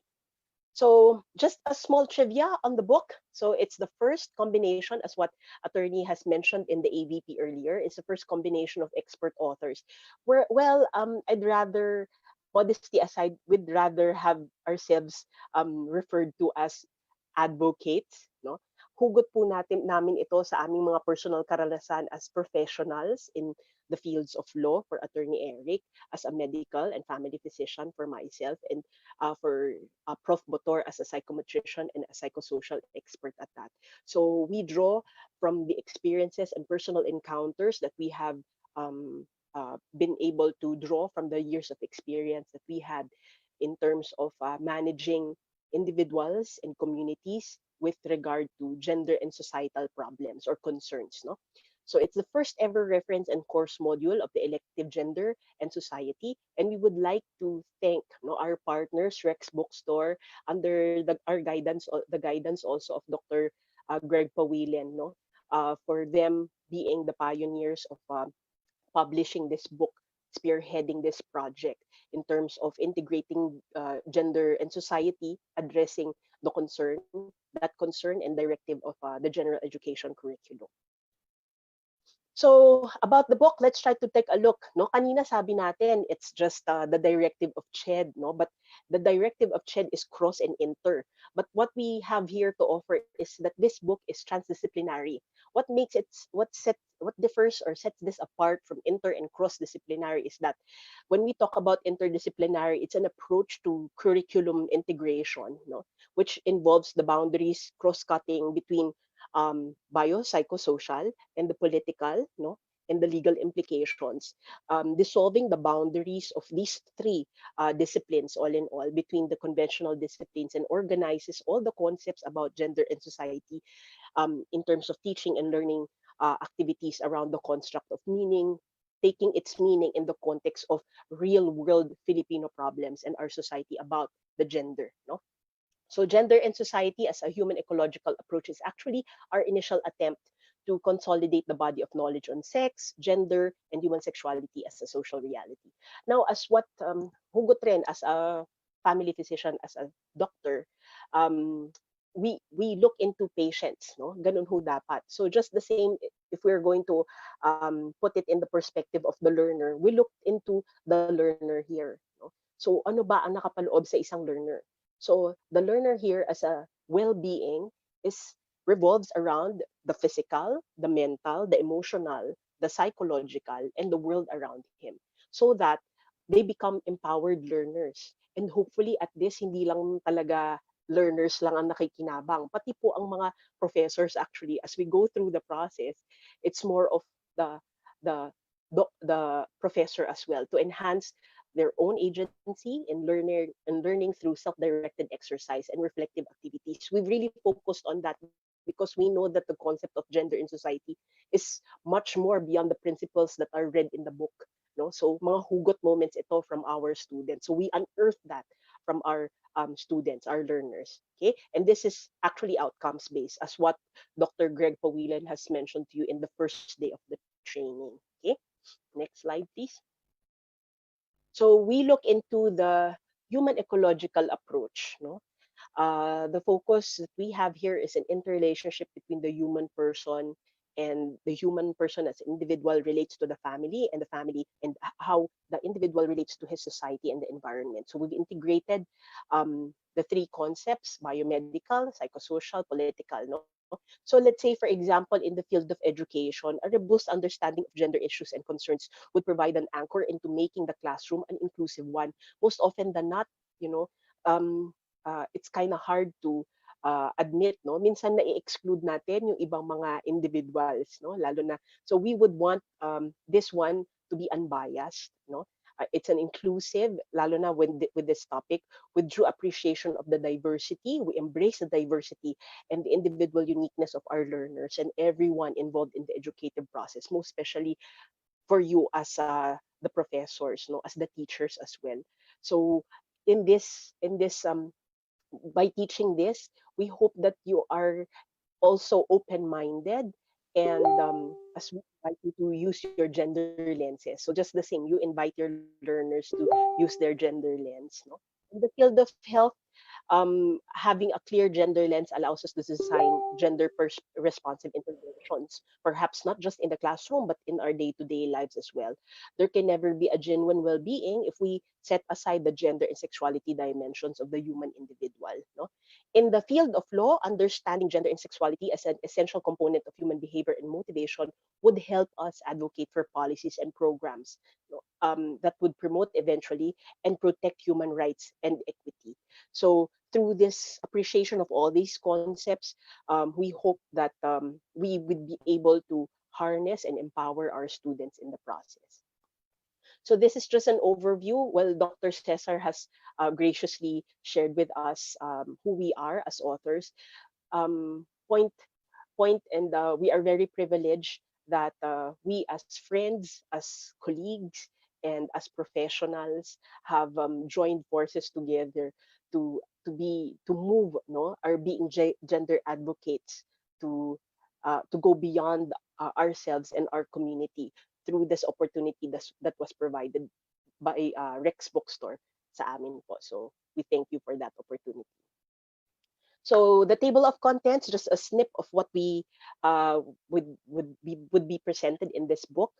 So just a small trivia on the book. So it's the first combination, as what attorney has mentioned in the AVP earlier, it's the first combination of expert authors. Where, well, I'd rather, modesty aside, we'd rather have ourselves referred to as advocates, no? Hugot po namin ito sa aming mga personal karanasan as professionals in the fields of law for Attorney Eric, as a medical and family physician for myself, and for Prof. Botor as a psychometrician and a psychosocial expert at that. So we draw from the experiences and personal encounters that we have been able to draw from the years of experience that we had in terms of managing individuals and communities with regard to gender and societal problems or concerns, no? So it's the first ever reference and course module of the elective gender and society, and we would like to thank, no, our partners, Rex Bookstore, under our guidance, the guidance also of Dr. Greg Pawilen, no, for them being the pioneers of publishing this book, spearheading this project in terms of integrating gender and society, addressing that concern and directive of the general education curriculum. So about the book, let's try to take a look. No, kanina sabi natin it's just the directive of CHED, no, but the directive of CHED is cross and inter. But what we have here to offer is that this book is transdisciplinary. What makes it, what differs or sets this apart from inter and cross disciplinary is that when we talk about interdisciplinary, it's an approach to curriculum integration, no, which involves the boundaries cross-cutting between biopsychosocial and the political, no, and the legal implications, dissolving the boundaries of these three disciplines, all in all, between the conventional disciplines, and organizes all the concepts about gender and society in terms of teaching and learning activities around the construct of meaning, taking its meaning in the context of real world Filipino problems and our society about the gender, no? So gender and society as a human ecological approach is actually our initial attempt to consolidate the body of knowledge on sex, gender, and human sexuality as a social reality. Now, as what Hugot rin, as a family physician, as a doctor, um, we look into patients, no? Ganun ho dapat. So just the same, if we're going to put it in the perspective of the learner, we look into the learner here, no? So ano ba ang nakapaloob sa isang learner? So the learner here as a well-being is revolves around the physical, the mental, the emotional, the psychological, and the world around him, so that they become empowered learners. And hopefully at this, hindi lang talaga learners lang ang nakikinabang, pati po ang mga professors actually. As we go through the process, it's more of the the professor as well, to enhance their own agency in learning through self-directed exercise and reflective activities. We've really focused on that because we know that the concept of gender in society is much more beyond the principles that are read in the book. No? So mga hugot moments ito from our students. So we unearthed that from our students, our learners. Okay, and this is actually outcomes based, as what Dr. Greg Pawilen has mentioned to you in the first day of the training. Okay, next slide, please. So we look into the human ecological approach, no? The focus that we have here is an interrelationship between the human person, and the human person as an individual relates to the family, and the family and how the individual relates to his society and the environment. So we've integrated the three concepts: biomedical, psychosocial, political. No, so let's say, for example, in the field of education, a robust understanding of gender issues and concerns would provide an anchor into making the classroom an inclusive one. Most often than not, you know, um, it's kind of hard to admit, no, minsan na-exclude natin yung ibang mga individuals, no, lalo na, so we would want this one to be unbiased, no. It's an inclusive, lalo na with this topic, with true appreciation of the diversity. We embrace the diversity and the individual uniqueness of our learners and everyone involved in the educative process, most especially for you as the professors, no, as the teachers as well. So in this by teaching this, we hope that you are also open-minded, and as we invite you to use your gender lenses. So just the same, you invite your learners to use their gender lens. No? In the field of health, having a clear gender lens allows us to design responsive interventions, perhaps not just in the classroom, but in our day-to-day lives as well. There can never be a genuine well-being if we set aside the gender and sexuality dimensions of the human individual. No? In the field of law, understanding gender and sexuality as an essential component of human behavior and motivation would help us advocate for policies and programs, no, that would promote eventually and protect human rights and equity. So through this appreciation of all these concepts, we hope that we would be able to harness and empower our students in the process. So this is just an overview. Well, Dr. Cesar has graciously shared with us who we are as authors. Point, and we are very privileged that we as friends, as colleagues, and as professionals have joined forces together to move, no, our being gender advocates to go beyond ourselves and our community through this opportunity that was provided by Rex Bookstore sa amin po. So we thank you for that opportunity. So the table of contents, just a snip of what we would be presented in this book.